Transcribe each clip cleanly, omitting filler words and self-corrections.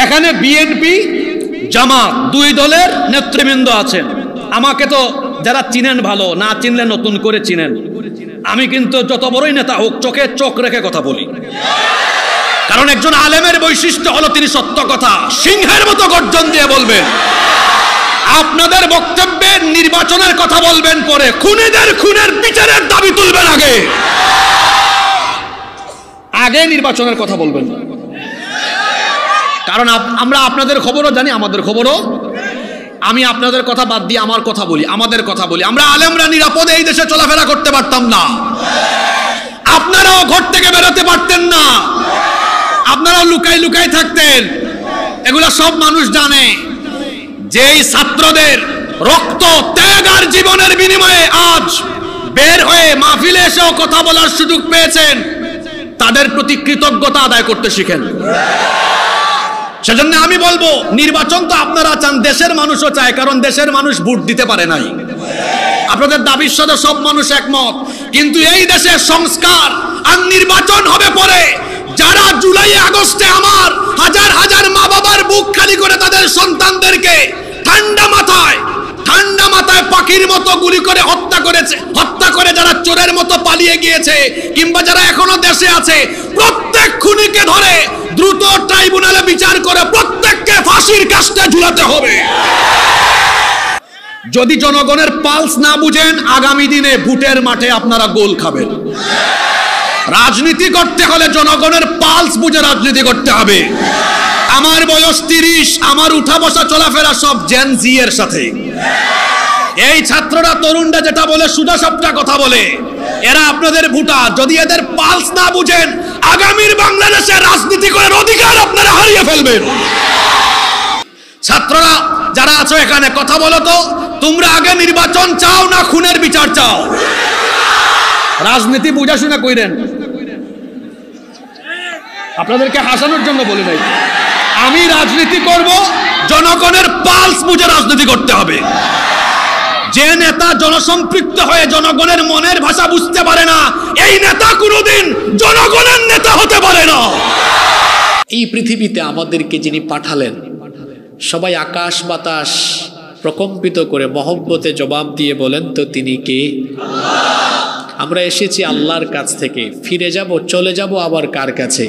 এখানে বিএনপি জামাত দুই দলের নেতৃবৃন্দ আছেন। আমাকে তো যারা চিনেন ভালো, না চিনলে নতুন করে চিনেন। আমি কিন্তু যত বড়ই নেতা হোক চোখে চোখ রেখে কথা বলি, কারণ একজন আলেমের বৈশিষ্ট্য হলো তিনি সত্য কথা সিংহের মতো গর্জন দিয়ে বলবেন। আপনাদের বক্তব্যে নির্বাচনের কথা বলবেন পরে, খুনিদের খুনের বিচারের দাবি তুলবেন আগে নির্বাচনের কথা বলবেন, কারণ আমরা আপনাদের খবরও জানি, আমাদের খবরও। আমি আপনাদের কথা বাদ দিয়ে আমার কথা বলি, আমাদের কথা বলি। আমরা আলেমরা নিরাপদে এই দেশে চলাফেরা করতে পারতাম না, আপনারাও ঘর থেকে বেরোতে পারতেন না, আপনারাও লুকাই লুকাই থাকতেন। এগুলা সব মানুষ জানে। যেই ছাত্রদের রক্ত ত্যাগ আর জীবনের বিনিময়ে আজ বের হয়ে মাহফিলে এসেও কথা বলার সুযোগ পেয়েছেন, তাদের প্রতি কৃতজ্ঞতা আদায় করতে শিখেন। সেজন্য আমি বলবো, নির্বাচন তো আপনারা চান, দেশের মানুষও চায়, কারণ দেশের মানুষ ভোট দিতে পারে নাই। আপনাদের দাবির সাথে সব মানুষ একমত, কিন্তু এই দেশের সংস্কার আর নির্বাচন হবে পরে। যারা জুলাই আগস্টে আমার হাজার হাজার মা বাবার বুক খালি করে তাদের সন্তানদেরকে ঠান্ডা মাথায় পাখির মতো গুলি করে হত্যা করে যারা চোরের মতো পালিয়ে গিয়েছে, কিংবা যারা এখনো দেশে আছে, প্রত্যেক খুনিকে ধরে দ্রুত ট্রাইব্যুনালে বিচার করে প্রত্যেককে ফাঁসির কাস্টে ঝুলাতে হবে। যদি জনগণের পালস না বুঝেন, আগামী দিনে ভোটের মাঠে আপনারা গোল খাবেন। রাজনীতি করতে হলে জনগণের পালস বুঝে রাজনীতি করতে হবে। আমার বয়স 30, আমার উঠা বসা চলাফেরা সব জেন জি এর সাথে। এই ছাত্ররা তরুণরা যেটা বলে সুদা সাপটা কথা বলে, এরা আপনাদের ভোটার। যদি এদের পালস না বুঝেন, আগামীর বাংলাদেশে রাজনীতি করার অধিকার আপনারা হারিয়ে ফেলবেন। ছাত্ররা যারা আছো এখানে, কথা বলো তো, তোমরা আগে নির্বাচন চাও না খুনের বিচার চাও? রাজনীতি বুঝা শুনে কইরেন, আপনাদেরকে হাসানোর জন্য বলি নাই। আমি রাজনীতি করব, জনগণের পালস বুঝে রাজনীতি করতে হবে। যে নেতা জনসম্পৃক্ত হয়ে জনগণের মনের ভাষা বুঝতে পারে না, এই নেতা কোনোদিন জনগণের নেতা হতে পারে না। এই পৃথিবীতে আমাদেরকে যিনি পাঠালেন, সবাই আকাশ বাতাস প্রকম্পিত করে মহব্বতে জবাব দিয়ে বলেন তো তিনি কে? আমরা এসেছি আল্লাহর কাছ থেকে, ফিরে যাব, চলে যাব আবার কার কাছে?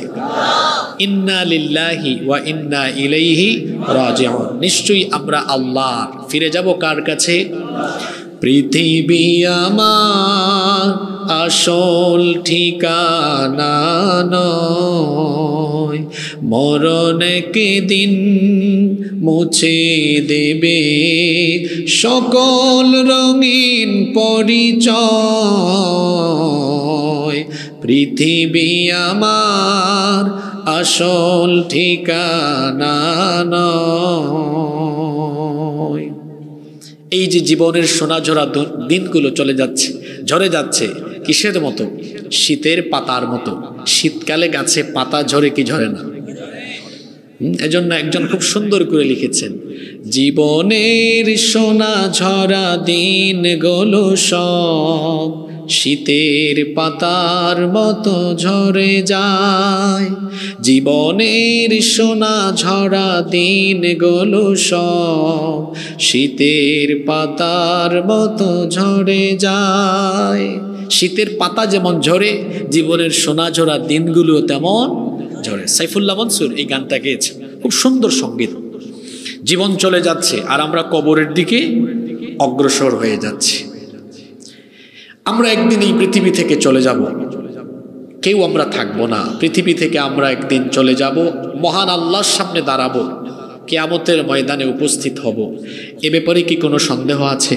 ইন্না লিল্লাহি ওয়া ইন্না ইলাইহি রাজিউন। নিশ্চয়ই আমরা আল্লাহর, ফিরে যাব কার কাছে? পৃথিবী আমার আসল ঠিকানা নয়, মরণ একদিন মুছে দেবে সকল রঙিন পরিচয়। পৃথিবী আমার আসল ঠিকানা নয়। এই যে জীবনের সোনাঝরা দিনগুলো চলে যাচ্ছে, ঝরে যাচ্ছে, কিসের মতো? শীতের পাতার মতো। শীতকালে গাছে পাতা ঝরে কি ঝরে না? এজন্য একজন খুব সুন্দর করে লিখেছেন, জীবনের সোনাঝরা দিনগুলো সব শীতের পাতার মতো ঝরে যায়। জীবনের সোনাঝরা দিনগুলো সব শীতের পাতার মতো ঝরে যায়। শীতের পাতা যেমন ঝরে, জীবনের সোনাঝরা দিনগুলো তেমন ঝরে। সাইফুল্লাহ মনসুর এই গানটা গেয়েছে, খুব সুন্দর সঙ্গীত। জীবন চলে যাচ্ছে আর আমরা কবরের দিকে অগ্রসর হয়ে যাচ্ছি। আমরা একদিন এই পৃথিবী থেকে চলে যাব, কেউ আমরা থাকবো না। পৃথিবী থেকে আমরা একদিন চলে যাব, মহান আল্লাহর সামনে দাঁড়াবো, কিয়ামতের ময়দানে উপস্থিত হব। এ ব্যাপারে কি কোনো সন্দেহ আছে?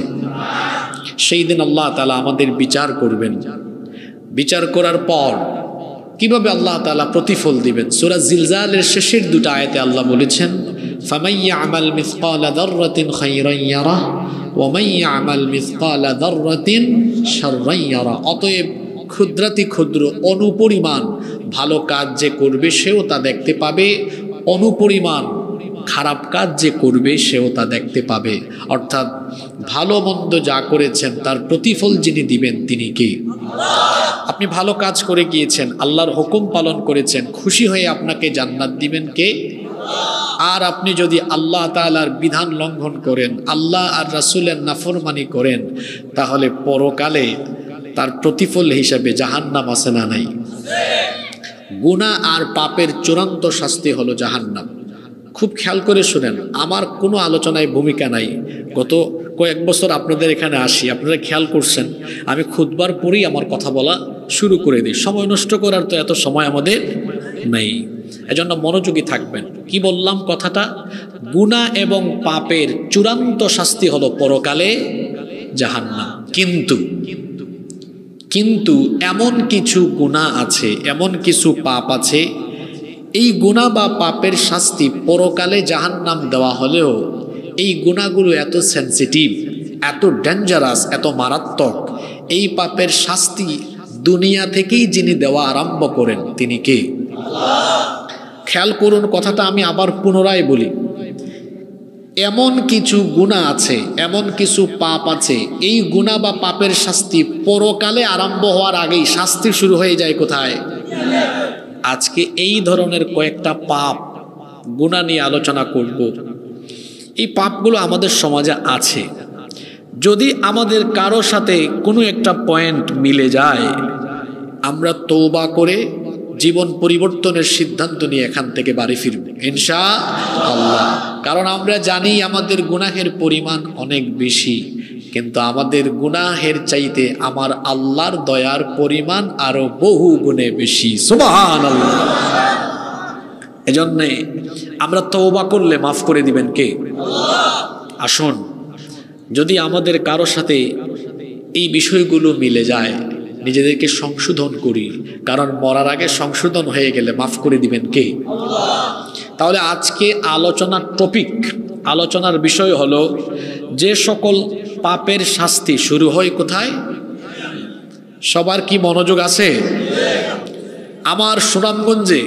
সেই দিন আল্লাহ তাআলা আমাদের বিচার করবেন। বিচার করার পর কিভাবে আল্লাহ তাআলা প্রতিফল দিবেন? সূরা জিলজালের শেষের দুটো আয়াতে আল্লাহ বলেছেন, ফামান ইয়ামাল মিসকালা যাররাতিন খায়রান ইয়ারা ওয়া মান ইয়ামাল মিসকালা যাররাতিন শাররান ইয়ারা। অতএব ক্ষুদ্রাতি ক্ষুদ্র অনুপরিমাণ ভালো কাজ যে করবে সেও তা দেখতে পাবে, অনুপরিমাণ খারাপ কাজ যে করবে সেও তা দেখতে পাবে। অর্থাৎ ভালো মন্দ যা করেছেন তার প্রতিফল যিনি দিবেন তিনি কে? আপনি ভালো কাজ করে গিয়েছেন, আল্লাহর হুকুম পালন করেছেন, খুশি হয়ে আপনাকে জান্নাত দিবেন কে? আর আপনি যদি আল্লাহ তাআলার বিধান লঙ্ঘন করেন, আল্লাহ আর রাসূলের নাফরমানি করেন, তাহলে পরকালে তার প্রতিফল হিসেবে জাহান্নাম আছে না নাই? গুনাহ আর পাপের চূড়ান্ত শাস্তি হলো জাহান্নাম। খুব খেয়াল করে শুনেন, আমার কোনো আলোচনায় ভূমিকা নাই। গত কয়েক বছর আপনাদের এখানে আসি, আপনারা খেয়াল করছেন আমি খুতবার পরেই আমার কথা বলা শুরু করে দিই। সময় নষ্ট করার তো এত সময় আমাদের নেই, এজন্য মনোযোগী থাকবেন। কি বললাম কথাটা? গুনাহ এবং পাপের চূড়ান্ত শাস্তি হলো পরকালে জাহান্নাম। কিন্তু এমন কিছু গুনাহ আছে, এমন কিছু পাপ আছে, এই গুনাহ বা পাপের শাস্তি পরকালে জাহান্নাম দেওয়া হলেও এই গুনাহগুলো এত সেনসিটিভ, এত ডেঞ্জারাস, এত মারাত্মক, এই পাপের শাস্তি দুনিয়া থেকেই যিনি দেওয়া আরম্ভ করেন তিনি কে? খেয়াল করুন কথাটা, আমি আবার পুনরায় বলি। এমন কিছু গুনাহ আছে, এমন কিছু পাপ আছে, এই গুনাহ বা পাপের শাস্তি পরকালে আরম্ভ হওয়ার আগেই শাস্তি শুরু হয়ে যায় কোথায়? আজকে এই ধরনের কয়েকটা পাপ গুনাহ নিয়ে আলোচনা করব। এই পাপগুলো আমাদের সমাজে আছে। যদি আমাদের কারো সাথে কোনো একটা পয়েন্ট মিলে যায়, আমরা তওবা করে জীবন পরিবর্তনের সিদ্ধান্ত নিয়ে এখান থেকে বাড়ি ফিরব ইনশাআল্লাহ। কারণ আমরা জানি আমাদের গুনাহের পরিমাণ অনেক বেশি, কিন্তু আমাদের গুনাহের চাইতে আমার আল্লাহর দয়ার পরিমাণ আরো বহু গুণে বেশি। সুবহানাল্লাহ। এজন্যে আমরা তওবা করলে মাফ করে দিবেন কে? আসুন, যদি আমাদের কারো সাথে এই বিষয়গুলো মিলে যায়, নিজেদেরকে সংশোধন করি, কারণ মরার আগে সংশোধন হয়ে গেলে মাফ করে দিবেন কে? তাহলে আজকে আলোচনার বিষয় হলো যে সকল পাপের শাস্তি শুরু হয় কোথায়? সবার কি মনোযোগ আছে? আমার সুনামগঞ্জে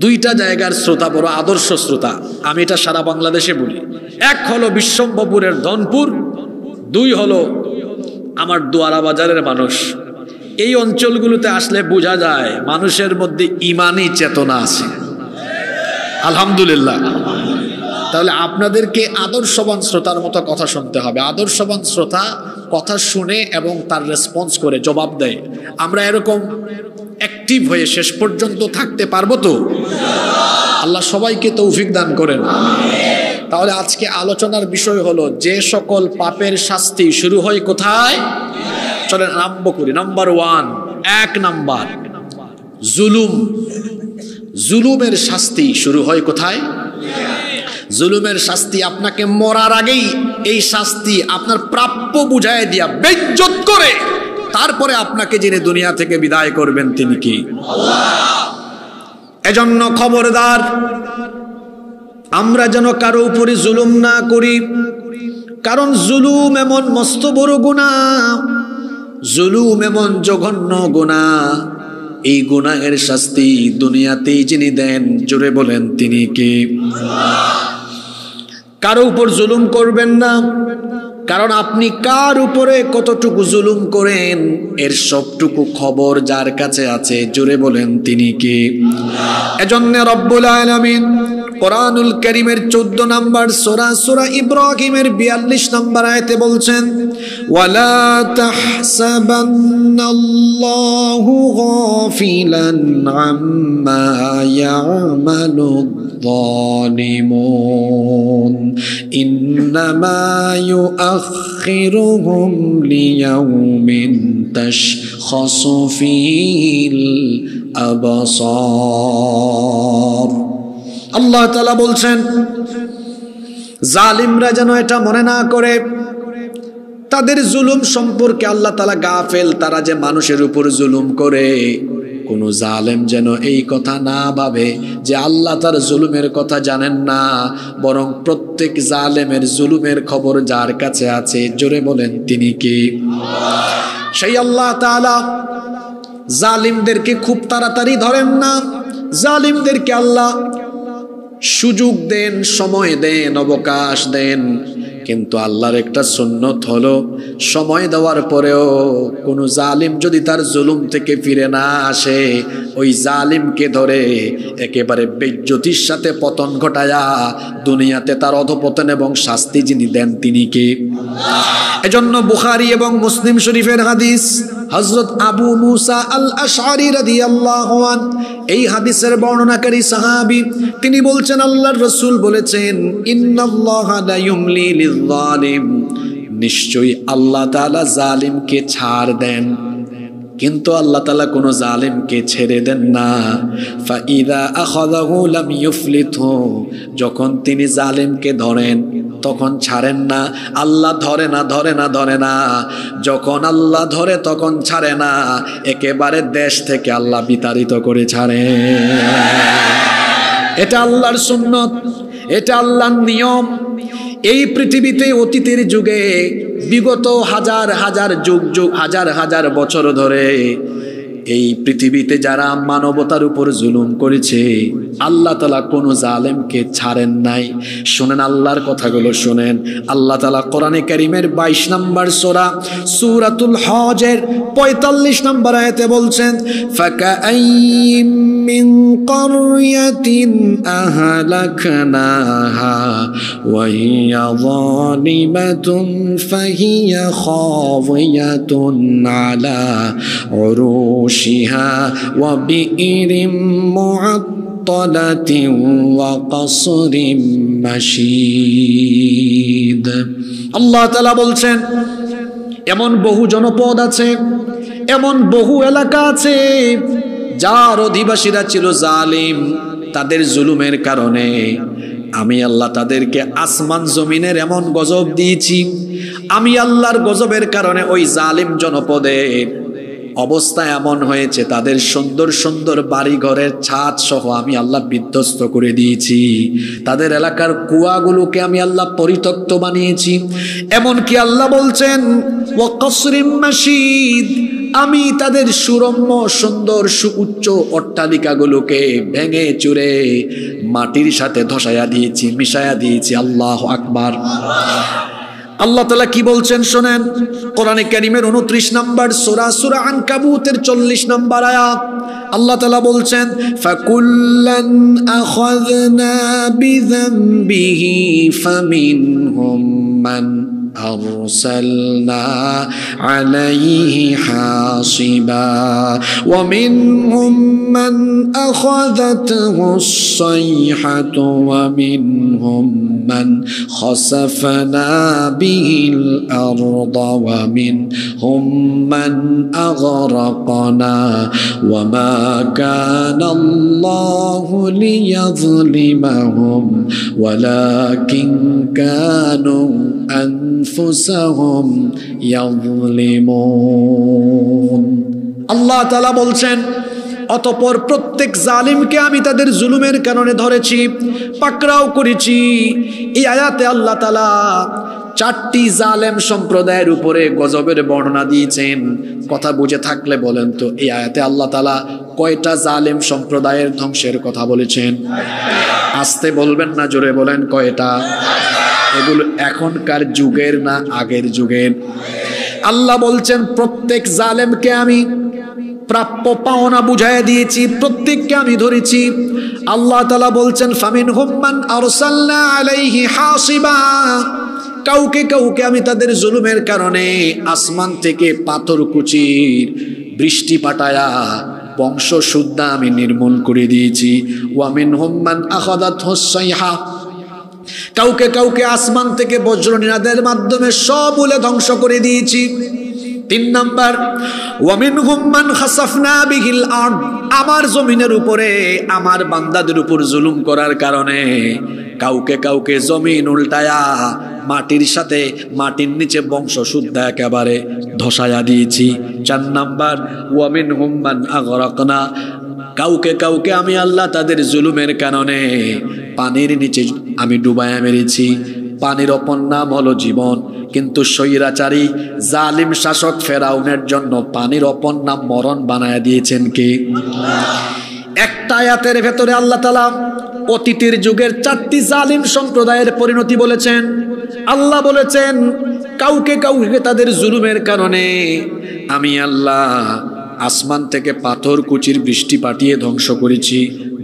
দুইটা জায়গার শ্রোতা বড় আদর্শ শ্রোতা, আমি এটা সারা বাংলাদেশে বলি। এক হলো বিশ্বম্ভরপুরের ধনপুর, দুই হলো আমার দোয়ারা বাজারের মানুষ। এই অঞ্চলগুলোতে আসলে বোঝা যায় মানুষের মধ্যে ঈমানি চেতনা আছে, আলহামদুলিল্লাহ। তাহলে আপনাদেরকে আদর্শবান শ্রোতার মতো কথা শুনতে হবে। আদর্শবান শ্রোতা কথা শুনে এবং তার রেসপন্স করে জবাব দেয়। আমরা এরকম অ্যাক্টিভ হয়ে শেষ পর্যন্ত থাকতে পারবো তো? আল্লাহ সবাইকে তৌফিক দান করেন। তাহলে আজকে আলোচনার বিষয় হলো যে সকল পাপের শাস্তি শুরু হয় কোথায়? চলেন আরম্ভ করি। নাম্বার 1, 1 নাম্বার, জুলুমের শাস্তি শুরু হয় কোথায়? জুলুমের শাস্তি আপনাকে মরার আগেই এই শাস্তি আপনার প্রাপ্য বুঝায় দিয়া বেইজ্জত করে তারপরে আপনাকে যিনি দুনিয়া থেকে বিদায় করবেন তিনি কি? আল্লাহ। এজন্য খবরদার, আমরা যেন কারো উপরে জুলুম না করি, কারণ জুলুম এমন মস্ত বড় গুনাহ, জুলুম এমন জঘন্য গুনাহ, এই গুনাহের শাস্তি দুনিয়াতেই যিনি দেন, জোরে বলেন তিনি কে? কারো উপর জুলুম করবেন না, কারণ আপনি কার উপরে কতটুকু জুলুম করেন এর সবটুকু খবর যার কাছে আছে, জোরে বলেন তিনি কে? এজন্য রব্বুল আলামিন কোরআনুল কারীমের 14 নম্বর সূরা ইব্রাহিমের 42 নম্বর আয়াতে বলছেন, ওয়ালা তাহসাবান্নাল্লাহু গাফিলান আম্মা ইয়ামালুয যালিমুন ইন্নামা ইউআখিরুহুম লিয়াউমিন তাশখাসু ফীহিল আবসার। আল্লাহ তাআলা বলছেন, জালিমরা যেন এটা মনে না করে তাদের জুলুম সম্পর্কে আল্লাহ তাআলা গাফেল, তারা যে মানুষের উপর জুলুম করে। কোন জালেম যেন এই কথা না ভাবে যে আল্লাহ তার জুলুমের কথা জানেন না, বরং প্রত্যেক জালেমের জুলুমের খবর যার কাছে আছে, জোরে বলেন তিনি কে? সেই আল্লাহ তাআলা জালিমদেরকে খুব তাড়াতাড়ি ধরেন না, জালিমদেরকে আল্লাহ সুযোগ দেন, সময় দেন, অবকাশ দেন। কিন্তু আল্লাহর একটা সুন্নত হলো সময় দেওয়ার পরেও কোনো জালিম যদি তার জুলুম থেকে ফিরে না আসে, ওই জালিমকে ধরে একেবারে বেইজ্জতির সাথে পতন ঘটায়া দুনিয়াতে তার অধপতন এবং শাস্তি যিনি দেন তিনি কে? এজন্য বুখারী এবং মুসলিম শরীফের হাদিস, হযরত আবু মুসা আল আশআরী রাদিয়াল্লাহু আনহু এই হাদিসের বর্ণনাকারী সাহাবী, তিনি বলছেন আল্লাহর রাসূল বলেছেন, ইন্নাল্লাহা লা ইউমলি লিয-যালিম, নিশ্চয়ই আল্লাহ তাআলা জালিমকে ছাড় দেন, কিন্তু আল্লাহ তাআলা কোনো জালিমকে ছেড়ে দেন না। ফাইদা আখাযাহু লাম ইউফলিতহু, যখন তিনি জালিমকে ধরেন তখন ছাড়েন না। আল্লাহ ধরে না, যখন আল্লাহ ধরে তখন ছাড়ে না, একেবারে দেশ থেকে আল্লাহ বিতাড়িত করে ছাড়ে। এটা আল্লাহর সুন্নত, এটা আল্লাহর নিয়ম। এই পৃথিবীতে অতীতের যুগে বিগত হাজার হাজার যুগ হাজার হাজার বছর ধরে এই পৃথিবীতে যারা মানবতার উপর জুলুম করেছে, আল্লাহ তাআলা কোনো জালেমকে ছাড়েন নাই। শুনেন আল্লাহর কথাগুলো শুনেন। আল্লাহ তাআলা কোরআনে কারীমের 22 নম্বর সূরাতুল হজের 45 নম্বর আয়াতে বলছেন, ফাকাআইয়িম মিন ক্বরয়াতিন আহলাকনাহা ওয়া হিয়া যালিমাতুন ফাহিয়া খাওয়িয়াতুন আলা উরুশিহা ওয়া বিইরিম মুআত্তালাতিন ওয়া কসরিম মাশীদ। আল্লাহ তাআলা বলছেন, এমন বহু জনপদ আছে, এমন বহু এলাকা আছে যার অধিবাসীরা ছিল জালিম। তাদের জুলুমের কারণে আমি আল্লাহ তাদেরকে আসমান জমিনের এমন গজব দিয়েছি। আমি আল্লাহর গজবের কারণে ওই জালিম জনপদের অবস্থা এমন হয়েছে, তাদের সুন্দর সুন্দর বাড়ি ঘরের ছাদ সহ আমি আল্লাহ বিধ্বস্ত করে দিয়েছি। তাদের এলাকার কুয়াগুলোকে আমি আল্লাহ পরিত্যক্ত বানিয়েছি। এমনকি আল্লাহ বলছেন, ওয়া কসরিম মাশীদ, আমি তাদের সুরম্য সুন্দর সুউচ্চ অট্টালিকাগুলোকে ভেঙে চুরে মাটির সাথে ধসায়া দিয়েছি, মিশায়া দিয়েছি। আল্লাহু আকবার। আল্লাহ তাআলা কি বলছেন শোনেন, কোরআনে কারীমের 29 নম্বর সূরা আনকাবুতের 40 নম্বর আয়াত। আল্লাহ তাআলা বলছেন, ফাকুল্লান আখাযনা বিযামবিহি ফামিনহুম মান أرسلنا عليه حاصبا ومنهم من أخذته الصيحة ومنهم من خسفنا به الأرض ومنهم من أغرقنا وما كان الله ليظلمهم ولكن كانوا أنفسهم يظلمون। আল্লাহ তাআলা বলছেন, অতঃপর প্রত্যেক জালিমকে আমি তাদের জুলুমের কারণে ধরেছি, পাকড়াও করেছি। এই আয়াতে আল্লাহ তাআলা 4টি জালেম সম্প্রদায়ের উপরে গজবের বর্ণনা দিয়েছেন। কথা বুঝে থাকলে বলেন তো, এই আয়াতে আল্লাহ তাআলা কয়টা জালেম সম্প্রদায়ের ধ্বংসের কথা বলেছেন? আস্তে বলবেন না, জোরে বলেন, কয়টা? এগুলো এখনকার যুগের না আগের যুগের? আল্লাহ বলছেন, প্রত্যেক জালেমকে আমি প্রাপ্য পাওনা বুঝাইয়া দিয়েছি, প্রত্যেককে আমি ধরেছি। আল্লাহ তাআলা বলছেন, ফামিনহুম মান আরসালনা আলাইহি হাসিবা, কাউকে কাউকে আমি তাদের জুলুমের কারণে আসমান থেকে পাথর কুচির বৃষ্টি পাঠায়া বংশ শুদ্ধা আমি নির্মূল করে দিয়েছি। ওয়া মিনহুম মান আখাযাতহুস সাইহা, কাউকে কাউকে আসমান থেকে বজ্রনিনাদের মাধ্যমে সব উলে ধ্বংস করে দিয়েছি। 3 নাম্বার, ওয়া মিনহুম মান খাসাফনা বিহিল আরদ, আমার জমিনের উপরে আমার বান্দাদের উপর জুলুম করার কারণে কাউকে কাউকে জমিন উল্টায়া মাটির সাথে মাটির নিচে বংশ শুদ্ধা একেবারে ধসায়া দিয়েছি। 4 নাম্বার, ওয়া মিনহুম মান আগরাকনা, কাউকে কাউকে আমি আল্লাহ তাদের জুলুমের কারণে পানির নিচে আমি ডুবায়া মেরেছি। পানির অপর নাম হলো জীবন, কিন্তু স্বৈরাচারী জালিম শাসক ফেরাউনের জন্য পানির অপর নাম মরণ বানায়া দিয়েছেন কে? একটা আয়াতের ভেতরে আল্লাহ তাআলা অতীতের যুগের 4টি জালিম সম্প্রদায়ের পরিণতি বলেছেন। আল্লাহ বলেছেন কাউকে কাউকে তাদের জুলুমের কারণে আমি আল্লাহ আসমান থেকে পাথর কুচির বৃষ্টি পাঠিয়ে ধ্বংস করেছি।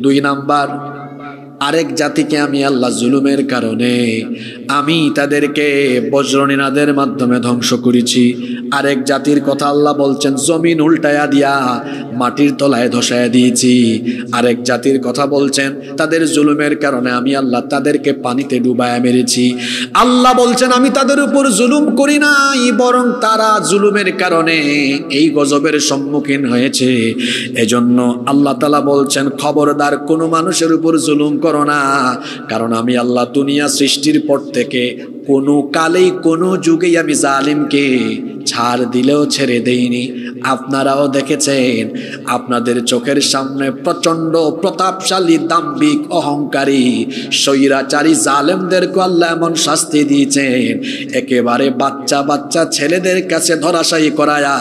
2 নাম্বার, আরেক জাতিকে আমি আল্লাহ জুলুমের কারণে আমি তাদেরকে বজ্রনিনাদের মাধ্যমে ধ্বংস করেছি। আরেক জাতির কথা আল্লাহ বলছেন জমিন উল্টায়া দিয়া মাটির তলায় ধসায়া দিয়েছি। আরেক জাতির কথা বলছেন তাদের জুলুমের কারণে আমি আল্লাহ তাদেরকে পানিতে ডুবায়া মেরেছি। আল্লাহ বলছেন আমি তাদের উপর জুলুম করি নাই, বরং তারা জুলুমের কারণে এই গজবের সম্মুখীন হয়েছে। এজন্য আল্লাহ তাআলা বলছেন খবরদার কোনো মানুষের উপর জুলুম করো না, কারণ আমি আল্লাহ দুনিয়া সৃষ্টির পর থেকে কোনো কালেই কোনো যুগেই আমি জালিমকে ছাড় দিলেও ছেড়ে দেইনি। আপনারাও দেখেছেন, আপনাদের চোখের সামনে প্রচন্ড প্রতাপশালী দাম্ভিক অহংকারী স্বৈরাচারী জালেমদেরকে আল্লাহ এমন শাস্তি দিয়েছেন, একেবারে বাচ্চা বাচ্চা ছেলেদের কাছে ধরাশায়ী করায়া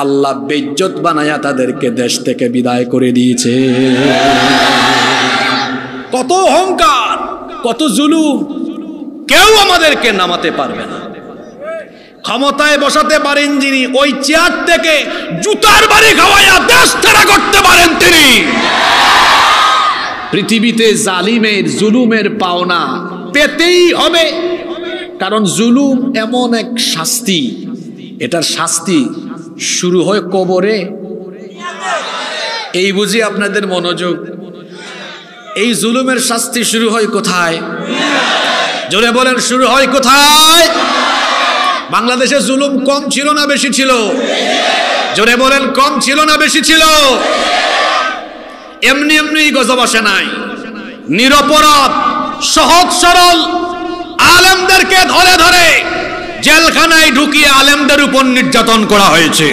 আল্লাহ বেইজ্জত বানায়া তাদেরকে দেশ থেকে বিদায় করে দিয়েছে। কত অহংকার, কত জুলুম, কেউ আমাদেরকে নামাতে পারবে না। ক্ষমতায় বসাতে পারেন যিনি, ওই চেয়ার থেকে জুতার বাড়ি খাওয়াইয়া দেশ ছাড়া করতে পারেন তিনি। পৃথিবীতে জালিমের জুলুমের পাওনা পেতেই হবে, কারণ জুলুম এমন এক শাস্তি, এটার শাস্তি শুরু হয় কবরে। এই বুঝি আপনাদের মনোযোগ। এই জুলুমের শাস্তি শুরু হয় কোথায়? জোরে বলেন, শুরু হয় কোথায়? বাংলাদেশে জুলুম কম ছিল না বেশি ছিল? জোরে বলেন, কম ছিল না বেশি ছিল? এমনি এমনি গজব আসে নাই। নিরপরাধ সহজ সরল আলেমদেরকে ধরে ধরে জেলখানায় ঢুকিয়ে আলেমদের উপর নির্যাতন করা হয়েছে।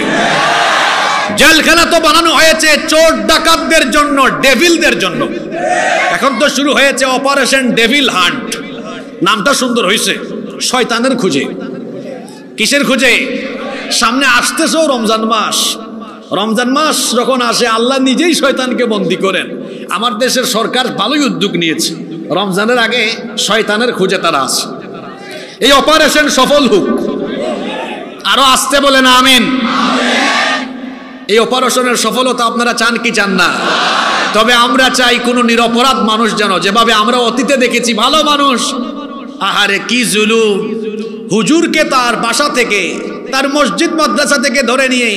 জেলখানা তো বানানো হয়েছে চোর ডাকাতদের জন্য, ডেভিলদের জন্য। এখন তো শুরু হয়েছে অপারেশন ডেভিল হান্ট। নামটা সুন্দর হয়েছে, শয়তানের খুঁজে। কিসের খুঁজে? সামনে আসতেছেও রমজান মাস। রমজান মাস যখন আসে আল্লাহ নিজেই শয়তানকে বন্দী করেন। আমার দেশের সরকার ভালোই উদ্যোগ নিয়েছে, রমজানের আগে শয়তানের খুঁজে তারা আসে। এই অপারেশন সফল হোক, আরো আসতে বলেন আমিন। এই অপারেশনের সফলতা আপনারা চান কি চান না? তবে আমরা চাই কোনো নিরপরাধ মানুষ যেন, যেভাবে আমরা অতীতে দেখেছি ভালো মানুষ, আহারে কি জুলুম, হুজুরকে তার বাসা থেকে তার মসজিদ মাদ্রাসা থেকে ধরে নিয়ে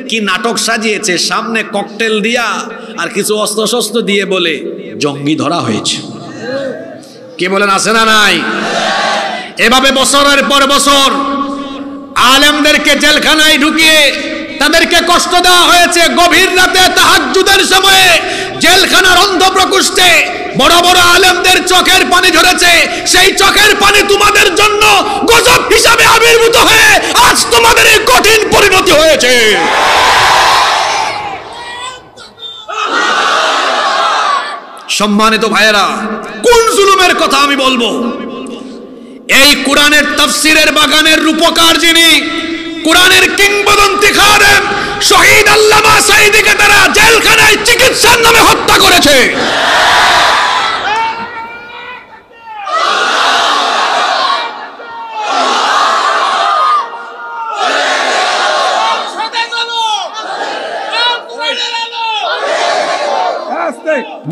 কি নাটক সাজিয়েছে, সামনে ককটেল দিয়া আর কিছু অস্ত্র শস্ত্র দিয়ে বলে জঙ্গি ধরা হয়েছে। কে বলেন আছে না নাই? এভাবে বছরের পর বছর আলেমদেরকে জেলখানায় ঢুকিয়ে তাদেরকে কষ্ট দেওয়া হয়েছে। গভীর রাতে তাহাজ্জুদের সময়ে জেলখানার অন্ধ প্রকোষ্ঠে বড় বড় আলেমদের চোখের পানি ঝরেছে। সেই চোখের পানি তোমাদের জন্য গজব হিসাবে আবির্ভূত হয়ে আজ তোমাদের এই কঠিন পরিণতি হয়েছে। সম্মানিত ভাইয়েরা, কোন জুলুমের কথা আমি বলবো? এই কোরআনের তাফসীরের বাগানের রূপকার যিনি, কোরআনের কিংবদন্তি খাদেম শহীদ আল্লামা সাঈদীকে তারা জেলখানায় চিকিৎসার নামে হত্যা করেছে।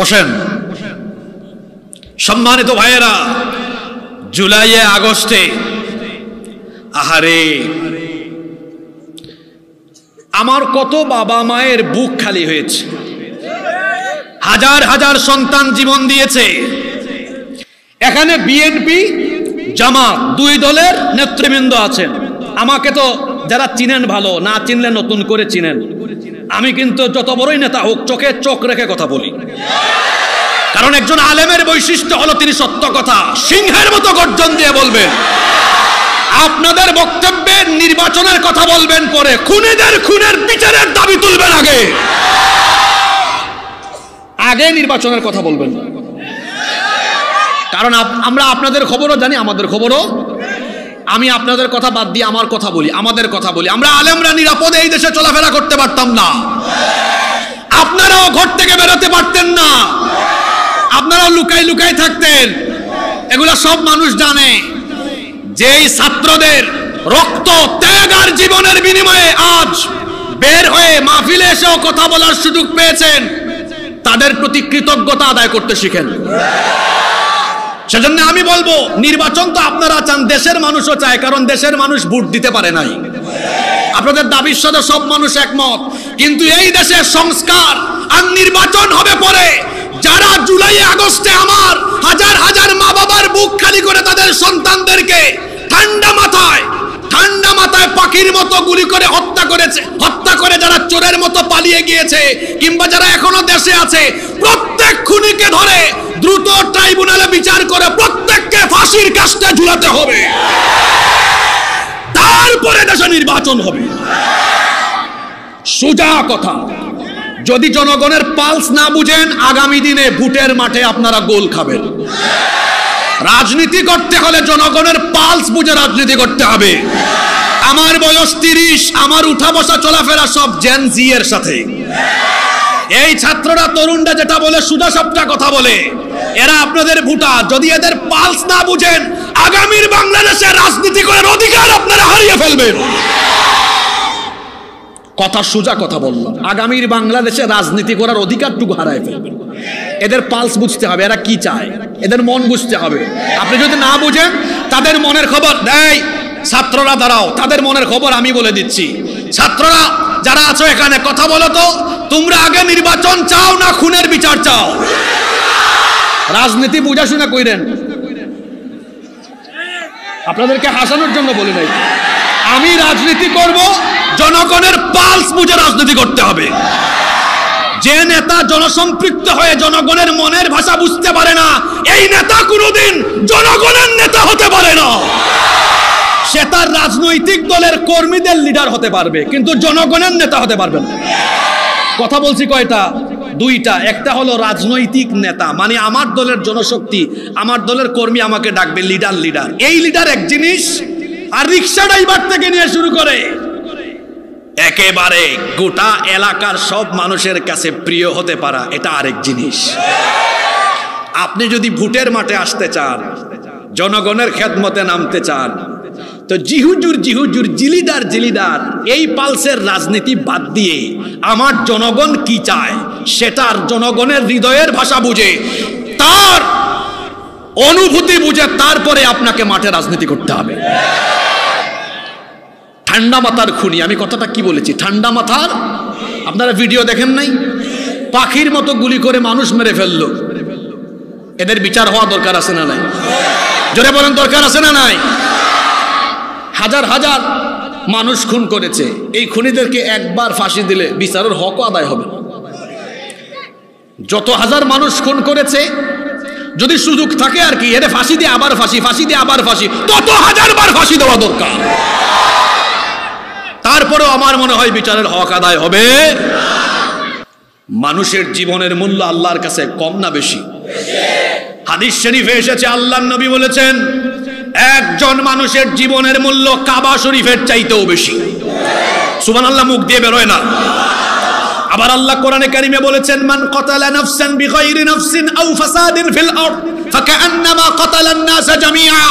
বসেন। সম্মানিত ভাইয়েরা, জুলাইয়ে আগস্টে আহারে আমার কত বাবা মায়ের বুক খালি হয়েছে। হাজার হাজার সন্তান জীবন দিয়েছে। এখানে বিএনপি জামাত দুই দলের নেতৃবৃন্দ আছেন। আমাকে তো যারা চিনেন ভালো, না চিনলে নতুন করে চিনেন। আমি কিন্তু যত বড়ই নেতা হোক চোখে চোখ রেখে কথা বলি, কারণ একজন আলেমের বৈশিষ্ট্য হলো তিনি সত্য কথা সিংহের মতো গর্জন দিয়ে বলবেন। আপনাদের বক্তব্যে নির্বাচনের কথা বলবেন পরে, খুনিদের খুনের বিচারের দাবি তুলবেন আগে, আগে নির্বাচনের কথা বলবেন। কারণ আমরা আপনাদের খবরও জানি, আমাদের খবরও। আমি আপনাদের কথা বাদ দিয়ে আমার কথা বলি, আমাদের কথা বলি। আমরা আলেমরা নিরাপদে এই দেশে চলাফেরা করতে পারতাম না, আপনারাও ঘর থেকে বেরোতে পারতেন না, আপনারা লুকাই লুকাই থাকতেন। এগুলা সব মানুষ জানে। যেই ছাত্রদের রক্ত ত্যাগ আর জীবনের বিনিময়ে আজ বের হয়ে মাহফিলে এসেও কথা বলার সুযোগ পেয়েছেন, তাদের প্রতি কৃতজ্ঞতা আদায় করতে শিখেন। সেজন্য আমি বলবো, নির্বাচন তো আপনারা চান, দেশের মানুষও চায়, কারণ দেশের মানুষ ভোট দিতে পারে নাই। আপনাদের দাবির সাথে সব মানুষ একমত, কিন্তু এই দেশের সংস্কার আর নির্বাচন হবে পরে। যারা জুলাই আগস্টে আমার হাজার হাজার মা বাবার বুক খালি করে তাদের সন্তানদেরকে ঠান্ডা মাথায় পাখির মতো গুলি করে হত্যা করে যারা চোরের মতো পালিয়ে গিয়েছে, কিংবা যারা এখনো দেশে আছে, প্রত্যেক খুনিকে ধরে দ্রুত ট্রাইব্যুনালে বিচার করে প্রত্যেককে ফাঁসির কাস্টে ঝুলাতে হবে। তারপরে দেশে নির্বাচন হবে। সোজা কথা। যদি জনগণের পালস না বুঝেন, আগামী দিনে ভোটের মাঠে আপনারা গোল খাবেন। রাজনীতি করতে হলে জনগণের পালস বুঝে রাজনীতি করতে হবে। আমার বয়স 30, আমার উঠা বসা চলাফেরা সব জেন জি এর সাথে। এই ছাত্ররা তরুণরা যেটা বলে সোজা সাপটা কথা বলে, এরা আপনাদের ভোটার। যদি এদের পালস না বুঝেন, আগামীর বাংলাদেশে রাজনীতি করার অধিকার আপনারা হারিয়ে ফেলবেন। কথা সোজা কথা বললাম, আগামীর বাংলাদেশে রাজনীতি করার অধিকারটুকু হারায় ফেলবেন। এদের পালস বুঝতে হবে, এরা কি চায়, এদের মন বুঝতে হবে। আপনি যদি না বুঝেন, তাদের মনের খবর দেয়। ছাত্ররা দাঁড়াও, তাদের মনের খবর আমি বলে দিচ্ছি। ছাত্ররা যারা আছো এখানে, কথা বলো তো, তোমরা আগে নির্বাচন চাও না খুনের বিচার চাও? রাজনীতি বুঝা শুনে কইরেন, আপনাদেরকে হাসানোর জন্য বলি নাই। আমি রাজনীতি করব, জনগণের পালস বুঝে রাজনীতি করতে হবে। যে নেতা জনসম্পৃক্ত হয়ে জনগণের মনের ভাষা বুঝতে পারে না, এই নেতা কোনোদিন জনগণের নেতা হতে পারে না। সে তার রাজনৈতিক দলের কর্মীদের লিডার হতে পারবে, কিন্তু জনগণের নেতা হতে পারবে না। কথা বলছি কয়টা? দুইটা। একটা হলো রাজনৈতিক নেতা, মানে আমার দলের জনশক্তি, আমার দলের কর্মী আমাকে ডাকবে লিডার। এই লিডার এক জিনিস, আর রিক্সা ড্রাইভার থেকে নিয়ে শুরু করে একেবারে গোটা এলাকার সব মানুষের কাছে প্রিয় হতে পারা, এটা আরেক জিনিস। আপনি যদি ভোটের মাঠে আসতে চান, জনগণের খেদমতে নামতে চান, তো জিহুজুর জিলিদার এই পালসের রাজনীতি বাদ দিয়ে আমার জনগণ কি চায় সেটার জনগণের হৃদয়ের ভাষা বুঝে, তার অনুভূতি বুঝে, তারপরে আপনাকে মাঠে রাজনীতি করতে হবে। ঠান্ডা মাথার খুনি, আমি কথাটা কি বলেছি? ঠান্ডা মাথার। আপনারা ভিডিও দেখেন নাই? পাখির মতো গুলি করে মানুষ মেরে ফেললো। এদের বিচার হওয়া দরকার আছে না নাই? জোরে বলেন, দরকার আছে না নাই? হাজার হাজার মানুষ খুন করেছে, এই খুনিদেরকে একবার ফাঁসি দিলে বিচারের হক আদায় হবে। যত হাজার মানুষ খুন করেছে, যদি সুযোগ থাকে আর কি, এর ফাঁসি দিয়ে আবার ফাঁসি, ফাঁসি দিয়ে আবার ফাঁসি, তত হাজার বার ফাঁসি দেওয়া দরকার। তারপরেও আমার মনে হয় বিচারের হক আদায় হবে। মানুষের জীবনের মূল্য আল্লাহর কাছে কম না বেশি? হাদিস শরীফে এসেছে, আল্লাহর নবী বলেছেন, একজন মানুষের জীবনের মূল্য কাবা শরীফের চাইতেও বেশি। সুবহানাল্লাহ মুখ দিয়ে বেরোয় না। আবার আল্লাহ কোরআনে কারিমে বলেছেন, মান কাতালা নাফসান বিগাইরি নাফসিন আও ফাসাদিন ফিল আরদ ফাকান্নামা কাতালান নাস জামিআ।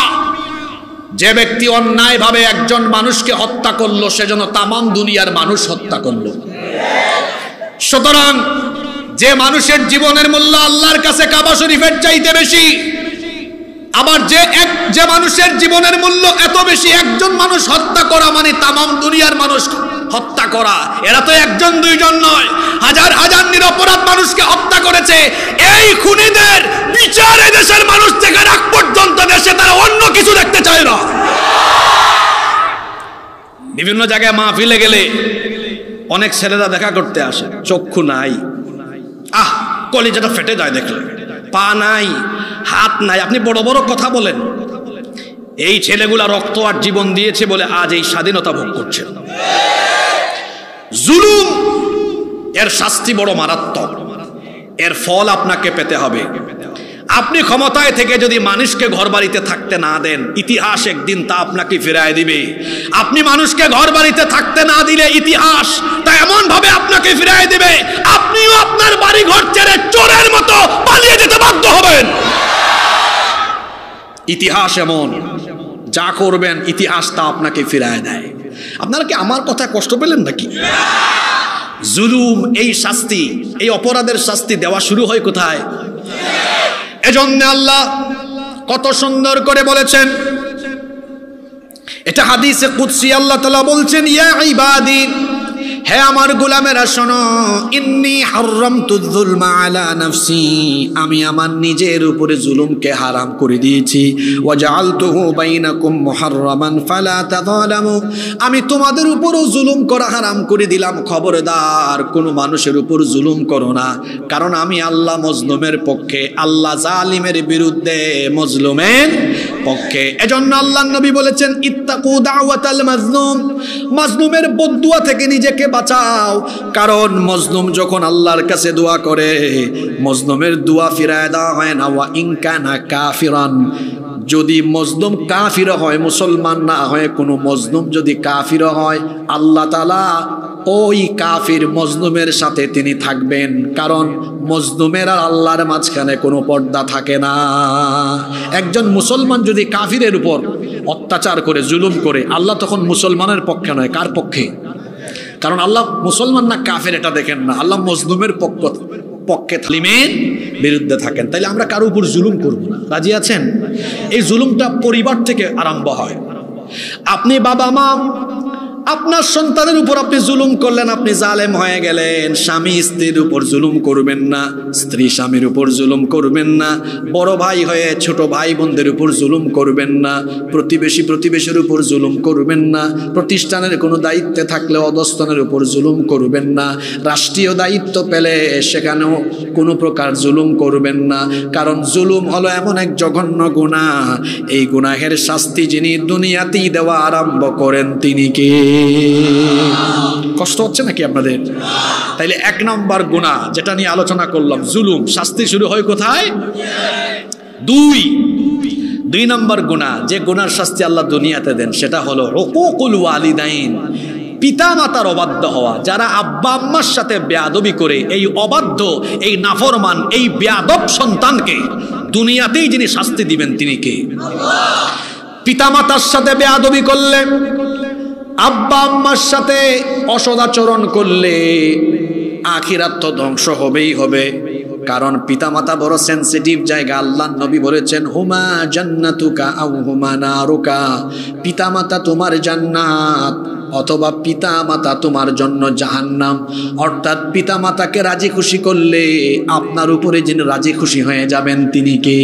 যে ব্যক্তি অন্যায়ভাবে একজন মানুষকে হত্যা করলো, সে যেন তামাম দুনিয়ার মানুষ হত্যা করলো। সুতরাং যে মানুষের জীবনের মূল্য আল্লাহর কাছে কাবা শরীফের চাইতে বেশি, আবার যে মানুষের জীবনের মূল্য এত বেশি, একজন মানুষ হত্যা করা মানে তামাম দুনিয়ার মানুষ হত্যা করা। এরা তো একজন দুইজন নয়, হাজার হাজার নিরপরাধ মানুষকে হত্যা করেছে। এই খুনিদের বিচার দেশের মানুষ থেকে রাখ পর্যন্ত দেশে তারা অন্য কিছু দেখতে চায় না। বিভিন্ন জায়গায় মাহফিলে গেলে অনেক ছেলেরা দেখা করতে আসে, চক্ষু নাই, কলিজাটা ফেটে যায় দেখলে, পা নাই, হাত নাই, আপনি বড় বড় কথা বলেন। এই ছেলেগুলা রক্ত আর জীবন দিয়েছে বলে আজ এই স্বাধীনতা ভোগ করছে। জুলুম এর শাস্তি বড় মারাত্মক, এর ফল আপনাকে পেতে হবে। আপনি ক্ষমতায় থেকে যদি মানুষকে ঘর বাড়িতে থাকতে না দেন, ইতিহাস একদিন তা আপনাকে ফিরায় দিবে। আপনি মানুষকে ঘর বাড়িতে থাকতে না দিলে ইতিহাস তা এমন ভাবে আপনাকে ফিরায় দিবে, আপনিও আপনার বাড়ি ঘর ছেড়ে চোরের মতো পালিয়ে যেতে বাধ্য হবেন। ইতিহাস এমন, যা করবেন ইতিহাস তা আপনাকে ফিরায় দেয়। আপনারা কি আমার কথা কষ্ট পেলেন নাকি? জুলুম, এই শাস্তি, এই অপরাধের শাস্তি দেওয়া শুরু হয় কোথায়? এজন্য আল্লাহ কত সুন্দর করে বলেছেন, এটা হাদিসে কুদসি, আল্লাহ তাআলা বলছেন, ইয়া ইবাদি, হে আমার গোলামেরা শোনো, ইন্নী হারামতুয যুলমা আলা নাফসি, আমি আমার নিজের উপরে জুলুমকে হারাম করে দিয়েছি, ওয়া জাআলতুহু বাইনাকুম মুহাররামান ফালা তাযালামু, আমি তোমাদের উপরও জুলুম করা হারাম করে দিলাম। খবরদার কোনো মানুষের উপর জুলুম করো না, কারণ আমি আল্লাহ মজলুমের পক্ষে, আল্লাহ জালিমের বিরুদ্ধে, মজলুমের পক্ষে। এজন্য আল্লাহর নবী বলেছেন, ইত্তাকু দাওয়াতাল মাজলুম, মাজলুমের বদদুয়া থেকে নিজেকে বাঁচাও, কারণ মজলুম যখন আল্লাহর কাছে দোয়া করে, মজলুমের দোয়া ফিরায় দেওয়া হয় না। ওয়া ইন কানা কাফিরান, যদি মজলুম কাফির হয়, মুসলমান না হয়, কোনো মজলুম যদি কাফির হয়, আল্লাহ তাআলা ওই কাফির মজলুমের সাথে তিনি থাকবেন, কারণ মজলুমের আর আল্লাহর মাঝখানে কোনো পর্দা থাকে না। একজন মুসলমান যদি কাফিরের উপর অত্যাচার করে, জুলুম করে, আল্লাহ তখন মুসলমানের পক্ষে নয়, কার পক্ষে? কারণ আল্লাহ মুসলমান না কাফের এটা দেখেন না, আল্লাহ মজলুমের পক্ষে, জালিমের বিরুদ্ধে থাকেন। তাইলে আমরা কারো উপর জুলুম করব না, রাজি আছেন? এই জুলুমটা পরিবার থেকে আরম্ভ হয়। আপনি বাবা মা, আপনার সন্তানের উপর আপনি জুলুম করলেন, আপনি জালেম হয়ে গেলেন। স্বামী স্ত্রীর উপর জুলুম করবেন না, স্ত্রী স্বামীর উপর জুলুম করবেন না, বড় ভাই হয়ে ছোট ভাই বোনদের উপর জুলুম করবেন না, প্রতিবেশী প্রতিবেশীর উপর জুলুম করবেন না, প্রতিষ্ঠানের কোনো দায়িত্বে থাকলে অধস্তনের উপর জুলুম করবেন না, রাষ্ট্রীয় দায়িত্ব পেলে সেখানেও কোনো প্রকার জুলুম করবেন না, কারণ জুলুম হলো এমন এক জঘন্য গুনাহ, এই গুনাহের শাস্তি যিনি দুনিয়াতেই দেওয়া আরম্ভ করেন তিনি কে? কষ্ট হচ্ছে নাকি আপনাদের? তাইলে এক নম্বর গুনাহ যেটা নিয়ে আলোচনা করলাম, জুলুম, শাস্তি শুরু হয় কোথায়? দুই নম্বর গুনাহ, যে গুনার শাস্তি আল্লাহ দুনিয়াতে দেন, সেটা হলো হুকুকুল ওয়ালিদাইন, পিতা মাতার অবাধ্য হওয়া। যারা আব্বা আম্মার সাথে বেয়াদবি করে, এই অবাধ্য, এই নাফরমান, এই বেয়াদব সন্তানকে দুনিয়াতেই যিনি শাস্তি দিবেন তিনি কে? পিতা মাতার সাথে বেয়াদবি করলে, আব্বা আম্মার সাথে অসদাচরণ করলে আখিরাত তো ধ্বংস হবেই হবে, কারণ পিতামাতা বড় সেনসিটিভ জায়গা। আল্লাহর নবী বলেছেন, হুমা জান্নাতুকা আও হুমা নারুকা, পিতামাতা তোমার জান্নাত অথবা পিতামাতা তোমার জন্য জাহান্নাম। অর্থাৎ পিতামাতাকে রাজি খুশি করলে আপনার উপরে যিনি রাজি খুশি হয়ে যাবেন তিনি কে?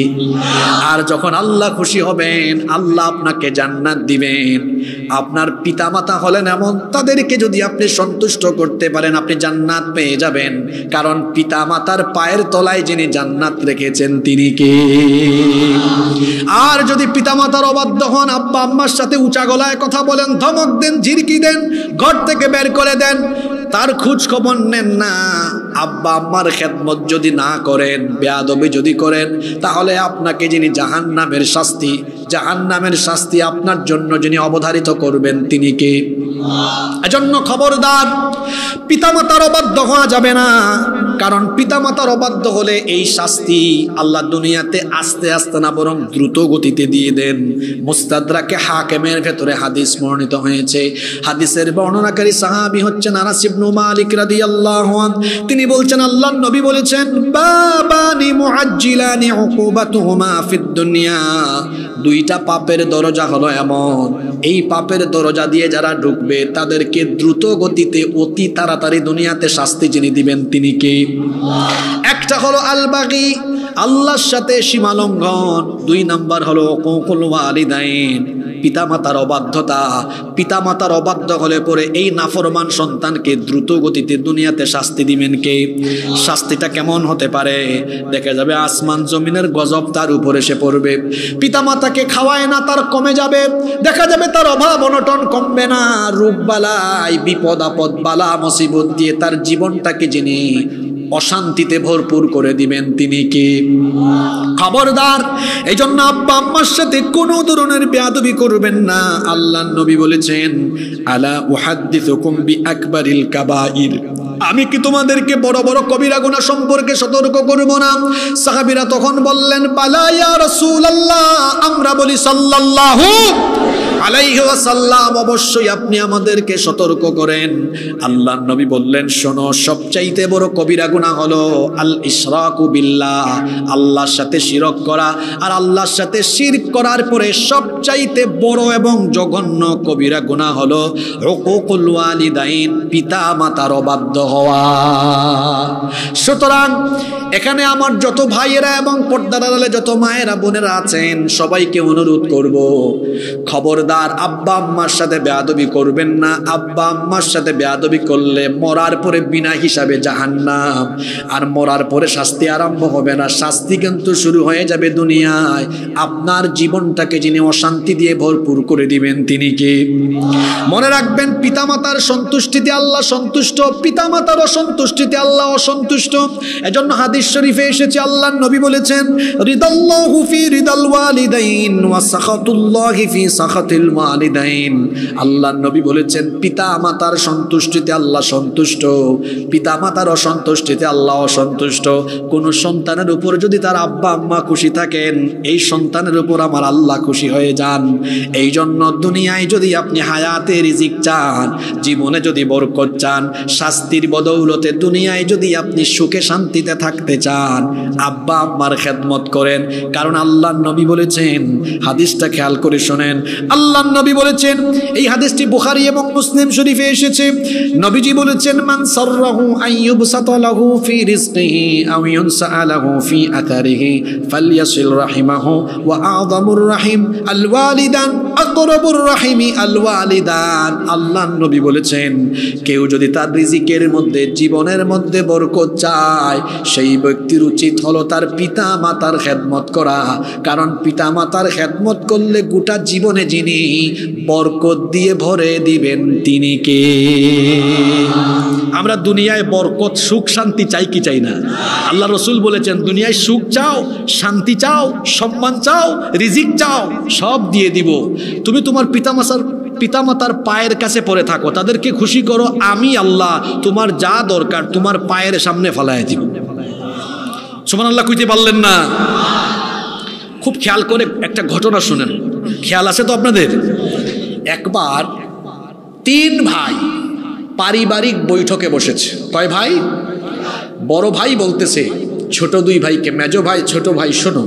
আর যখন আল্লাহ খুশি হবেন, আল্লাহ আপনাকে জান্নাত দিবেন। আপনার পিতামাতা হলেন এমন, তাদেরকে যদি আপনি সন্তুষ্ট করতে পারেন, আপনি জান্নাত পেয়ে যাবেন, কারণ পিতামাতার পায়ের তলায় যিনি জান্নাত রেখেছেন তিনি কে? আর যদি পিতামাতার অবাধ্য হন, আব্বা আম্মার সাথে উঁচা গলায় কথা বলেন, ধমক দেন, ঝিরকি দেন, ঘর থেকে বের করে দেন, তার খোঁজ খবর নেন না, আব্বা আম্মার খেদমত যদি না করেন, বেয়াদবি যদি করেন, তাহলে আপনাকে যিনি জাহান্নামের শাস্তি আপনার জন্য যিনি অবধারিত করবেন তিনি কে? এজন্য খবরদার, পিতামাতার অবাধ্য হওয়া যাবে না, কারণ পিতামাতার অবাধ্য হলে এই শাস্তি আল্লাহ দুনিয়াতে আস্তে আস্তে না বরং দ্রুত গতিতে দিয়ে দেন। মুস্তাদরাকে হাকিমের ভেতরে হাদিস বর্ণিত হয়েছে। হাদিসের বর্ণনাকারী সাহাবী হচ্ছেন আনাস ইবনে মালিক রাদিয়াল্লাহু আনহু। তিনি বলছেন, আল্লাহর নবী বলেছেন, বাবানি মুআজ্জিলানি উকুবাতুহুমা ফিদ দুনিয়া, দুইটা পাপের দরজা হলো এমন, এই পাপের দরজা দিয়ে যারা ঢুকবে তাদেরকে দ্রুত গতিতে অতি তাড়াতাড়ি দুনিয়াতে শাস্তি যিনি দিবেন তিনি কে? একটা হলো আল বাগী, আল্লাহর সাথে সীমা লঙ্ঘন। দুই নাম্বার হলো হুকুকুল ওয়ালিদাইন, পিতামাতার অবাধ্যতা। পিতামাতার অবাধ্য হলে পরে এই নাফরমান সন্তানকে দ্রুত গতিতে দুনিয়াতে শাস্তি দিবেন কে? শাস্তিটা কেমন হতে পারে? দেখা যাবে আসমান জমিনের গজব তার উপরে এসে পড়বে। পিতামাতাকে খাওয়ায় না, তার কমে যাবে। দেখা যাবে তার অভাব অনটন কমবে না। রোগ বালাই, বিপদ আপদ, বালা মুসিবত দিয়ে তার জীবনটাকে যিনি অশান্তিতে ভরপুর করে দিবেন তিনি কে? খবরদার, এই জন্য আব্বা আম্মার সাথে কোনো ধরনের বেয়াদবি করবেন না। আল্লাহর নবী বলেছেন, আলা উহাদ্দিসুকুম বিআকবারিল কাবাইর, আমি কি তোমাদেরকে বড় বড় কবিরা গুনাহ সম্পর্কে সতর্ক করব না? সাহাবীরা তখন বললেন, বালা ইয়া রাসূলুল্লাহ, আমরা বলি সাল্লাল্লাহু আলাইহি ওয়াসাল্লাম, অবশ্যই আপনি আমাদেরকে সতর্ক করেন। আল্লাহর নবী বললেন, শোনো, সবচাইতে বড় কবিরা গুনাহ হলো আল ইশরাকু বিল্লাহ, আল্লাহর সাথে শিরক করা। আর আল্লাহর সাথে শিরক করার পরে সবচাইতে বড় এবং জঘন্য কবিরা গুনাহ হলো হুকুকুল ওয়ালিদাইন, পিতা মাতার অবাধ্য হওয়া। সুতরাং এখানে আমার যত ভাইয়েরা এবং পর্দার আড়ালে যত মায়েরা বোনেরা আছেন, সবাইকে অনুরোধ করব, খবরদার আব্বা আম্মার সাথে বেয়াদবি করবেন না। আব্বা আম্মার সাথে বেয়াদবি করলে মরার পরে বিনা হিসাবে জাহান্নাম, আর মরার পরে শাস্তি আরম্ভ হবে না, শাস্তি কিন্তু শুরু হয়ে যাবে দুনিয়ায়। আপনার জীবনটাকে যিনি অশান্তি দিয়ে ভরপুর করে দিবেন তিনি কে? মনে রাখবেন, পিতামাতার সন্তুষ্টিতে আল্লাহ সন্তুষ্ট, পিতামাতার অসন্তুষ্টিতে আল্লাহ অসন্তুষ্ট। এজন্য হাদিস শরীফে এসেছে, আল্লাহর নবী বলেছেন, রিদাল্লাহু ফি রিদাল ওয়ালিদাইন ওয়া সাখাতুল্লাহি ফি সাখাতিল ওয়ালিদাইন। আল্লাহর নবী বলেছেন, পিতা মাতার সন্তুষ্টিতে আল্লাহ সন্তুষ্ট, পিতা মাতার অসন্তুষ্টিতে আল্লাহ অসন্তুষ্ট। কোন সন্তানের উপর যদি তার আব্বা আম্মা খুশি থাকেন, এই সন্তানের উপর আমার আল্লাহ খুশি হয়ে যান। এই জন্য দুনিয়ায় যদি আপনি হায়াতে রিজিক চান, জীবনে যদি বরকত চান, শাস্তির বদৌলতে দুনিয়ায় যদি আপনি সুখে শান্তিতে থাকতে চান, আব্বা আম্মার খেদমত করেন। কারণ আল্লাহর নবী বলেছেন, হাদিসটা খেয়াল করে শোনেন, আল্লাহর নবী বলেছেন, এই হাদিসটি বুখারী এবং মুসলিম শরীফে এসেছে, নবীজি বলেছেন, মান সাররাহু আইয়ুবসাতা লাহু ফি রিজকিহি আও ইউনসা লাহু ফি আতারিহি ফালইয়াসিল রাহিমাহু ওয়া আযমুর রাহিম আল ওয়ালিদান আকরাবুর রাহিমি আল ওয়ালিদান। আল্লাহর নবী বলেছেন, কেউ যদি তার রিজিকের মধ্যে, জীবনের মধ্যে বরকত চায়, সেই ব্যক্তির উচিত হলো তার পিতা মাতার খেদমত করা। কারণ পিতা মাতার খেদমত করলে গোটা জীবনে যিনি বরকত দিয়ে ভরে দিবেন তিনি কে? আমরা দুনিয়ায় বরকত, সুখ, শান্তি চাই কি চাই না? আল্লাহ রসুল বলেছেন, দুনিয়ায় সুখ চাও, শান্তি চাও, সম্মান চাও, রিজিক চাও, সব দিয়ে দিব। তুমি তোমার পিতামাতার পায়ের কাছে পড়ে থাকো, তাদেরকে খুশি করো, আমি আল্লাহ তোমার যা দরকার তোমার পায়ের সামনে ফেলায় দিব। সুবহানাল্লাহ কইতে পারলেন না? খুব খেয়াল করে একটা ঘটনা শুনেন, খেয়াল আছে তো আপনাদের? একবার 3 ভাই পারিবারিক বৈঠকে বসেছে। কয় ভাই? বড় ভাই বলতেছে ছোট 2 ভাইকে, মেজো ভাই, ছোট ভাই, শোনো,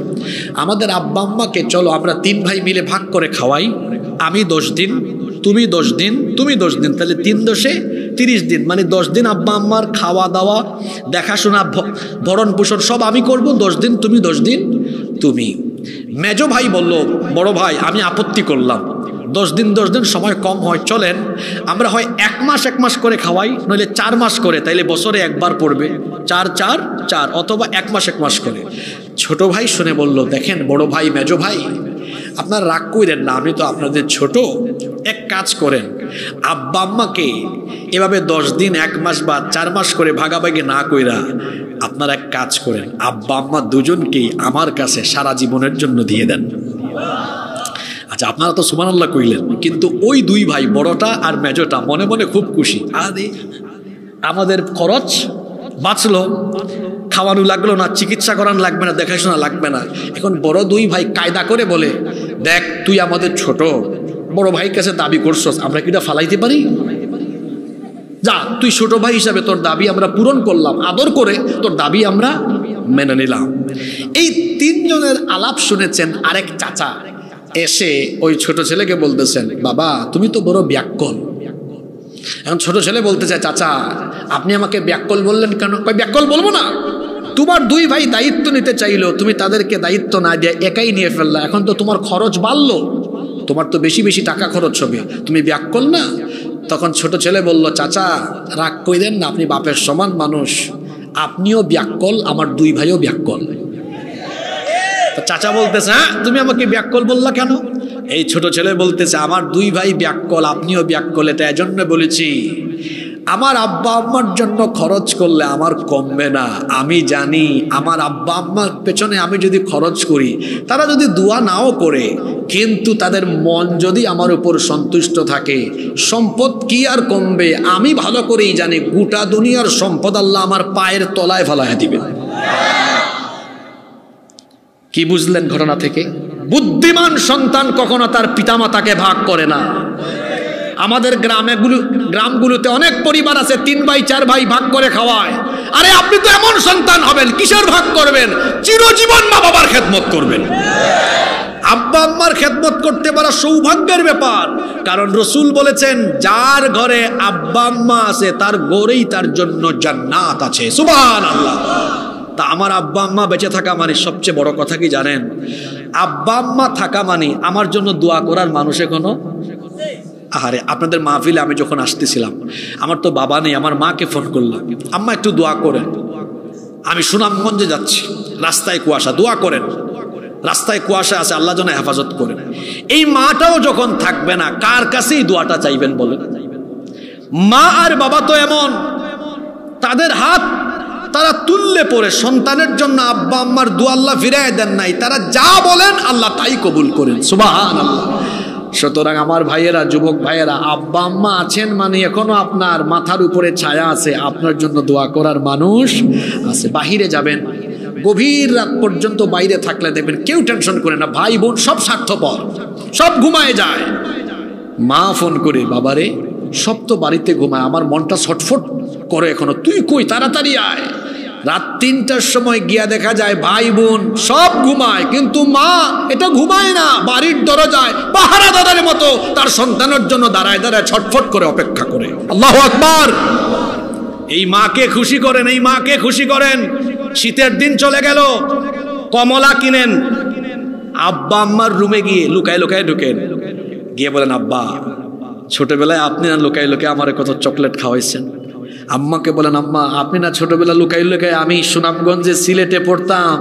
আমাদের আব্বা আম্মাকে চলো আমরা 3 ভাই মিলে ভাগ করে খাওয়াই। আমি 10 দিন, তুমি 10 দিন, তুমি 10 দিন, তাহলে 3 দশে 30 দিন, মানে 10 দিন আব্বা আম্মার খাওয়া দাওয়া, দেখাশোনা, ভরণ পোষণ সব আমি করব, 10 দিন তুমি, 10 দিন তুমি। মেজো ভাই বলল, বড় ভাই আমি আপত্তি করলাম, 10 দিন 10 দিন সময় কম হয়, চলেন আমরা হয় 1 মাস করে খাওয়াই, নইলে 4 মাস করে, তাইলে বছরে একবার পড়বে, 4 4 4, অথবা 1 মাস করে। ছোট ভাই শুনে বলল, দেখেন বড় ভাই, মেজো ভাই, আপনার রাগ কইরেন না, আমি তো আপনাদের ছোট, এক কাজ করেন, আব্বা আম্মাকে এভাবে 10 দিন, 1 মাস বা 4 মাস করে ভাগাভাগি না কইরা আপনারা এক কাজ করেন, আব্বা আম্মা দুজনকেই আমার কাছে সারা জীবনের জন্য দিয়ে দেন। আচ্ছা, আপনারা তো সুবহানাল্লাহ কইলেন, কিন্তু ওই 2 ভাই, বড়টা আর মেজোটা, মনে মনে খুব খুশি, আরে আমাদের খরচ বাঁচলো, খাওয়ানো লাগলো না, চিকিৎসা করানো লাগবে না, দেখাশোনা লাগবে না। এখন বড় 2 ভাই কায়দা করে বলে, দেখ তুই আমাদের ছোট, বড় ভাইয়ের কাছে দাবি করছস, আমরা কি এটা ফালাইতে পারি? যা, তুই ছোট ভাই হিসাবে তোর দাবি আমরা পূরণ করলাম, আদর করে তোর দাবি আমরা মেনে নিলাম। এই 3 জনের আলাপ শুনেছেন আরেক চাচা এসে ওই ছোট ছেলেকে বলতেছেন, বাবা তুমি তো বড় ব্যাককল। এখন ছোট ছেলে বলতে চায়, চাচা আপনি আমাকে ব্যাককল বললেন কেন? ব্যাককল বলবো না, তোমার 2 ভাই দায়িত্ব নিতে চাইলো, তুমি তাদেরকে দায়িত্ব না দিয়ে একাই নিয়ে ফেললা, এখন তো তোমার খরচ বাড়লো, তোমার তো বেশি বেশি টাকা খরচ হবে, তুমি ব্যাককল না? তখন ছোট ছেলে বলল, চাচা রাগ কইরেন না, আপনি বাপের সমান মানুষ, আপনিও ব্যাককল, আমার 2 ভাইও ব্যাককল। চাচা বলতেছে, হ্যাঁ তুমি আমাকে ব্যাককল বললা কেন? এই ছোট ছেলে বলতেছে, আমার 2 ভাই ব্যাককল, আপনিও ব্যাককল, এটা এজন্য বলেছি, আমার আব্বা আম্মার জন্য খরচ করলে আমার কমবে না। আমি জানি আমার আব্বা আম্মার পেছনে আমি যদি খরচ করি, তারা যদি দোয়া নাও করে, কিন্তু তাদের মন যদি আমার উপর সন্তুষ্ট থাকে, সম্পদ কি আর কমবে? আমি ভালো করেই জানি গোটা দুনিয়ার সম্পদ আল্লাহ আমার পায়ের তলায় ফেলায় দিবেন। কি বুঝলেন ঘটনা থেকে? বুদ্ধিমান সন্তান কখনো তার পিতামাতাকে ভাগ করে না। আমাদের গ্রামগুলোতে অনেক পরিবার আছে 3 ভাই 4 ভাই ভাগ করে খাওয়ায়। আরে আপনি তো এমন সন্তান হবেন, কিসের ভাগ করবেন? চিরজীবন মা বাবার খেদমত করবেন। আব্বা আম্মার খেদমত করতে পারা সৌভাগ্যের ব্যাপার, কারণ রসুল বলেছেন যার ঘরে আব্বা আম্মা আছে তার ঘরেই তার জন্য জান্নাত আছে। সুবহানাল্লাহ। তা আমার আব্বা আম্মা বেঁচে থাকা মানে সবচেয়ে বড় কথা কি জানেন? আব্বা আম্মা থাকা মানে আমার জন্য দোয়া করার মানুষ এখনো। আরে আপনাদের মাহফিলে আমি যখন আসতেছিলাম, আমার তো বাবা নেই, আমার মাকে ফোন করলাম, আম্মা একটু দোয়া করেন। আমি সুনামগঞ্জে যাচ্ছি, রাস্তায় কুয়াশা, দোয়া করেন। রাস্তায় কুয়াশা আছে, আল্লাহ যেন হেফাজত করেন। এই মাটাও যখন থাকবে না, কার কাছেই দোয়াটা চাইবেন বলেন? মা আর বাবা তো এমন, তাদের হাত তারা তুললে পরে সন্তানের জন্য আব্বা আম্মার দোয়া আল্লাহ ফিরায় দেন নাই। তারা যা বলেন আল্লাহ তাই কবুল করেন। সুবহানাল্লাহ। সুতরাং আমার ভাইয়েরা, যুবক ভাইয়েরা, আব্বা আম্মা আছেন মানে এখনো আপনার মাথার উপরে ছায়া আছে, আপনার জন্য দোয়া করার মানুষ আছে। বাহিরে যাবেন, গভীর রাত পর্যন্ত বাইরে থাকলে দেখবেন কেউ টেনশন করে না, ভাই বোন সব স্বার্থপর, সব ঘুমায় যায়। মা ফোন করে, বাবারে সব তো বাড়িতে ঘুমায়, আমার মনটা ছটফট করে এখনো, তুই কই, তাড়াতাড়ি আয়। রাত 3টার সময় গিয়া দেখা যায় ভাই বোন সব ঘুমায়, কিন্তু মা এটা ঘুমায় না, বাড়ির দরজায় পাহারাদারের মতো তার সন্তানের জন্য দাঁড়ায় দাঁড়ায় ছটফট করে অপেক্ষা করে। আল্লাহু আকবার। এই মাকে খুশি করেন, এই মাকে খুশি করেন। শীতের দিন চলে গেল, কমলা কিনেন, আব্বা আম্মার রুমে গিয়ে লুকায় লুকায় ঢুকেন, গিয়ে বলেন আব্বা ছোটবেলায় আপনি না লুকাই লুকায় আমার কত চকলেট খাওয়াইছেন। আম্মাকে বলেন আম্মা আপনি না ছোটবেলা লুকাই লুকায় আমি সুনামগঞ্জে সিলেটে পড়তাম,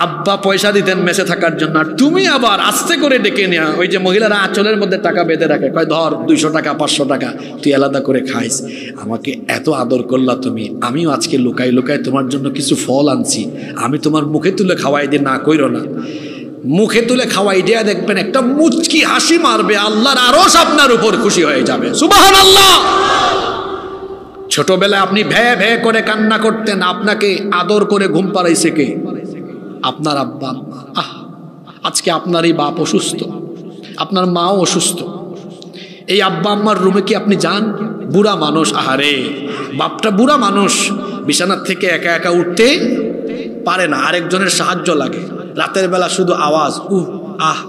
আব্বা পয়সা দিতেন মেসে থাকার জন্য, আর তুমি আবার আস্তে করে ডেকে নেয়া। ওই যে মহিলারা আঁচলের মধ্যে টাকা বেঁধে রাখে, কয় ধর 200 টাকা 500 টাকা তুই আলাদা করে খাইস, আমাকে এত আদর করলা তুমি, আমিও আজকে লুকাই লুকায় তোমার জন্য কিছু ফল আনছি, আমি তোমার মুখে তুলে খাওয়াই দিয়ে না কইরো না। মুখে তুলে খাওয়াই দিয়া দেখবেন একটা মুচকি হাসি মারবে, আল্লাহর আরশ আপনার উপর খুশি হয়ে যাবে। সুবহানাল্লাহ। ছোটবেলায় আপনি ভ্যা ভ্যা করে কান্না করতেন, আপনাকে আদর করে ঘুম পাড়াইছে কে? আপনার আব্বা আম্মা। আজকে আপনার এই বাপ অসুস্থ, আপনার মাও অসুস্থ, এই আব্বা আম্মার রুমে কি আপনি যান? বুড়া মানুষ, আহারে বাপটা বুড়া মানুষ, বিছানার থেকে একা একা উঠতে পারে না, আরেকজনের সাহায্য লাগে। রাতের বেলা শুধু আওয়াজ, আহ,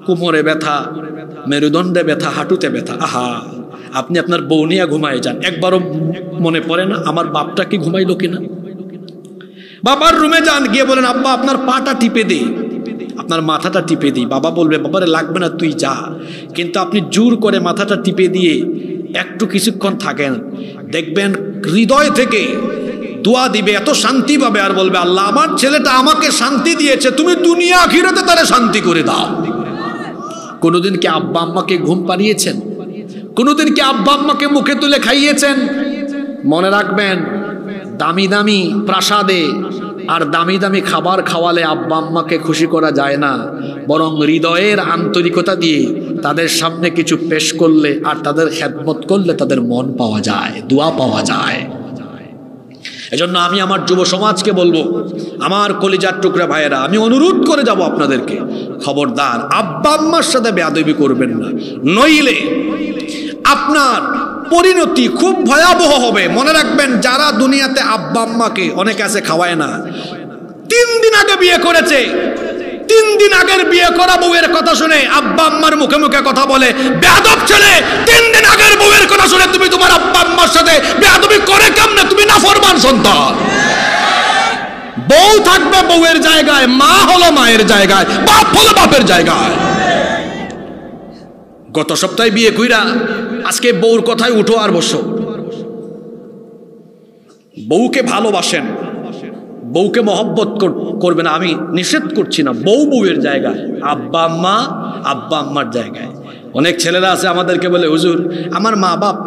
কোমরে ব্যথা, মেরুদণ্ডে ব্যথা, হাঁটুতে ব্যথা। আহা, আপনি আপনার বউ নিয়ে ঘুমায় যান, একবারও মনে পড়ে না আমার বাপটা কি ঘুমাইলো কিনা? বাবার রুমে যান, গিয়ে বলেন আব্বা আপনার পাটা টিপে দে, আপনার মাথাটা টিপে দিই। বাবা বলবে বাবারে লাগবে না তুই যা, কিন্তু আপনি জোর করে মাথাটা টিপে দিয়ে একটু কিছুক্ষণ থাকেন, দেখবেন হৃদয় থেকে দোয়া দিবে, এত শান্তি পাবে, আর বলবে আল্লাহ আমার ছেলেটা আমাকে শান্তি দিয়েছে, তুমি দুনিয়া আখিরাতে তারে শান্তি করে দাও। কোনোদিন কি আব্বা আম্মাকে ঘুম পাড়িয়েছেন? কোনোদিন কি আব্বা আম্মাকে মুখে তুলে খাইয়েছেন? মনে রাখবেন, দামি দামি প্রাসাদে আর দামি দামি খাবার খাওয়ালে আব্বা আম্মাকে খুশি করা যায় না, বরং হৃদয়ের আন্তরিকতা দিয়ে তাদের সামনে কিছু পেশ করলে আর তাদের খেদমত করলে তাদের মন পাওয়া যায়, দোয়া পাওয়া যায়। এজন্য আমি আমার যুব সমাজকে বলবো, আমার কলিজার টুকরা ভাইয়েরা, আমি অনুরোধ করে যাব আপনাদেরকে, খবরদার আব্বা আম্মার সাথে বেয়াদবি করবেন না, নইলে আপনার পরিণতি খুব ভয়াবহ হবে। মনে রাখবেন, যারা দুনিয়াতে আব্বা আম্মাকে, অনেকে আছে খাওয়ায় না, 3 দিন আগে বিয়ে করেছে, 3 দিন আগের বিয়ে করা বউয়ের কথা শুনে আব্বা আম্মার মুখে মুখে কথা বলে, বেয়াদব ছেলে, 3 দিন আগের বউয়ের কথা শুনে তুমি তোমার আব্বা আম্মার সাথে বেয়াদবি করে কেমনে? তুমি নাফরমান সন্তান। বউ থাকবে বউয়ের জায়গায়, মা হলো মায়ের জায়গায়, বাপ হলো বাপের জায়গায়। গত সপ্তাহে বিয়ে কইরা আজকে বউর কথায় উঠো আর বসো। বউকে ভালোবাসেন, বউকে মহব্বত করবেন, আমি নিষেধ করছি না, বউ বউয়ের জায়গায়, আব্বা আম্মা আব্বা আম্মার জায়গায়। অনেক ছেলেরা আছে আমাদেরকে বলে হুজুর আমার মা বাপ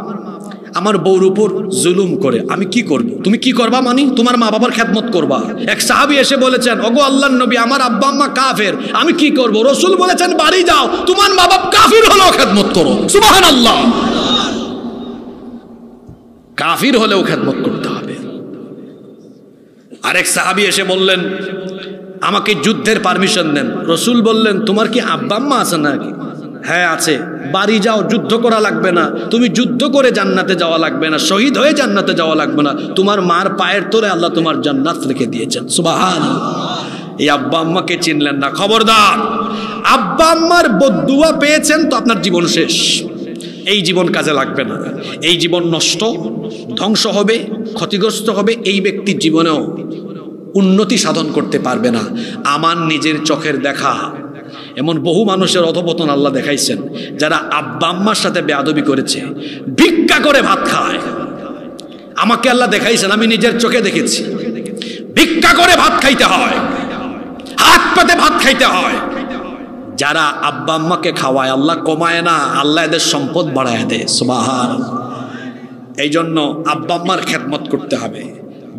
আমার বউর উপর জুলুম করে, আমি কি করব? তুমি কি করবা? মানে তোমার মা বাবার খেদমত করবা। এক সাহাবী এসে বলেছেন, ওগো আল্লাহর নবী, আমার আব্বা আম্মা কাফের, আমি কি করব? রাসূল বলেছেন, বাড়ি যাও, তোমার মা বাপ কাফির হলেও খেদমত করো। সুবহানাল্লাহ। কাফির হলেও খেদমত করতে হবে। আরেক সাহাবী এসে বললেন, আমাকে যুদ্ধের পারমিশন দেন। রাসূল বললেন, তোমার কি আব্বা আম্মা আছে নাকি? হ্যাঁ আছে। বাড়ি যাও, যুদ্ধ করা লাগবে না, তুমি যুদ্ধ করে জান্নাতে যাওয়া লাগবে না, শহীদ হয়ে জান্নাতে যাওয়া লাগবে না, তোমার মার পায়ের তলে আল্লাহ তোমার জান্নাত রেখে দিয়েছেন। সুবহানাল্লাহ। এই আব্বা আম্মাকে চিনলেন না, খবরদার। আব্বা আম্মার বদদুয়া পেয়েছেন তো আপনার জীবন শেষ, এই জীবন কাজে লাগবে না, এই জীবন নষ্ট, ধ্বংস হবে, ক্ষতিগ্রস্ত হবে, এই ব্যক্তির জীবনেও উন্নতি সাধন করতে পারবে না। আমার নিজের চোখের দেখা এমন বহু মানুষের অধপতন আল্লাহ দেখাইছেন, যারা আব্বা আম্মার সাথে বেয়াদবি করেছে, ভিক্ষা করে ভাত খায়। আমাকে আল্লাহ দেখাইছেন, আমি নিজের চোখে দেখেছি। ভিক্ষা করে ভাত খাইতে হয়, হাত পাতে ভাত খাইতে হয়। যারা আব্বা আম্মাকে খাওয়ায়, আল্লাহ কমায় না, আল্লাহ এদের সম্পদ বাড়ায় দেয়। সুবহানাল্লাহ। এই জন্য আব্বা আম্মার খেদমত করতে হবে।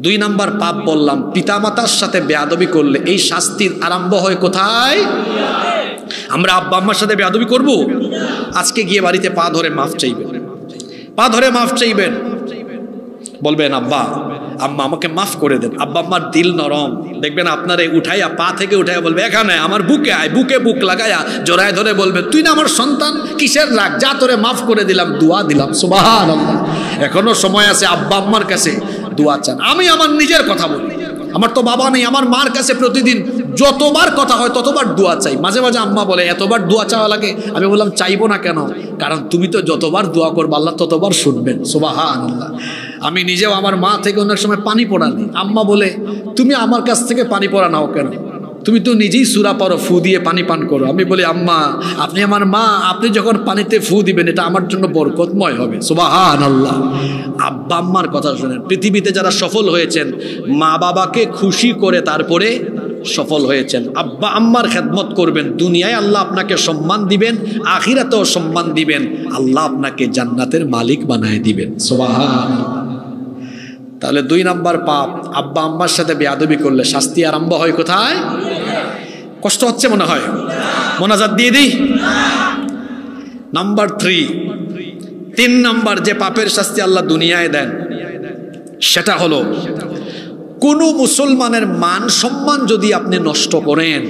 2 নাম্বার পাপ বললাম, পিতামাতার সাথে বেয়াদবি করলে এই শাস্তির আরম্ভ হয় কোথায়? আমরা আব্বা আম্মার সাথে বেয়াদবি করব, আজকে গিয়ে বাড়িতে পা ধরে মাফ চাইবেন, পা ধরে মাফ চাইবেন, বলবেন আব্বা আম্মা আমাকে মাফ করে দেন। আব্বা আম্মার দিল নরম, দেখবেন আপনারে উঠাইয়া, পা থেকে উঠাইয়া বলবে, এখানে আমার বুকে আয়, বুকে বুক লাগাইয়া জড়ায় ধরে বলবে, তুই না আমার সন্তান, কিসের রাগ, যা তোরে মাফ করে দিলাম, দোয়া দিলাম। সুবহানাল্লাহ। এখনো সময় আছে, আব্বা আম্মার কাছে দোয়া চান। আমি আমার নিজের কথা বলি, আমার তো বাবা নেই, আমার মার কাছে প্রতিদিন যতবার কথা হয় ততবার দোয়া চাই। মাঝে মাঝে আম্মা বলে, এতবার দোয়া চাওয়া লাগে? আমি বললাম, চাইবো না কেন? কারণ তুমি তো যতবার দোয়া করবে আল্লাহ ততবার শুনবেন। সুবহানাল্লাহ। আমি নিজেও আমার মা থেকে অনেক সময় পানি পড়ানি, আম্মা বলে, তুমি আমার কাছ থেকে পানি পড়া নাও কেন? তুমি তো নিজেই সূরা পড়ো, ফু দিয়ে পানি পান করো। আমি বলি, আম্মা আপনি আমার মা, আপনি যখন পানিতে ফু দিবেন এটা আমার জন্য বরকতময় হবে। সুবহানাল্লাহ। আব্বা আম্মার কথা শুনেন। পৃথিবীতে যারা সফল হয়েছেন, মা বাবাকে খুশি করে তারপরে সফল হয়েছেন। আব্বা আম্মার খেদমত করবেন, দুনিয়ায় আল্লাহ আপনাকে সম্মান দিবেন, আখিরাতেও সম্মান দিবেন, আল্লাহ আপনাকে জান্নাতের মালিক বানায় দিবেন। সুবহানাল্লাহ। তাহলে 2 নাম্বার পাপ, আব্বা আম্মার সাথে বেয়াদবি করলে শাস্তি আরম্ভ হয় কোথায়? কষ্ট হচ্ছে মনে হয়, মোনাজাত দিয়ে দিই। নাম্বার 3 নাম্বার যে পাপের শাস্তি আল্লাহ দুনিয়ায় দেন, সেটা হলো কোন মুসলমানের মান সম্মান যদি আপনি নষ্ট করেন,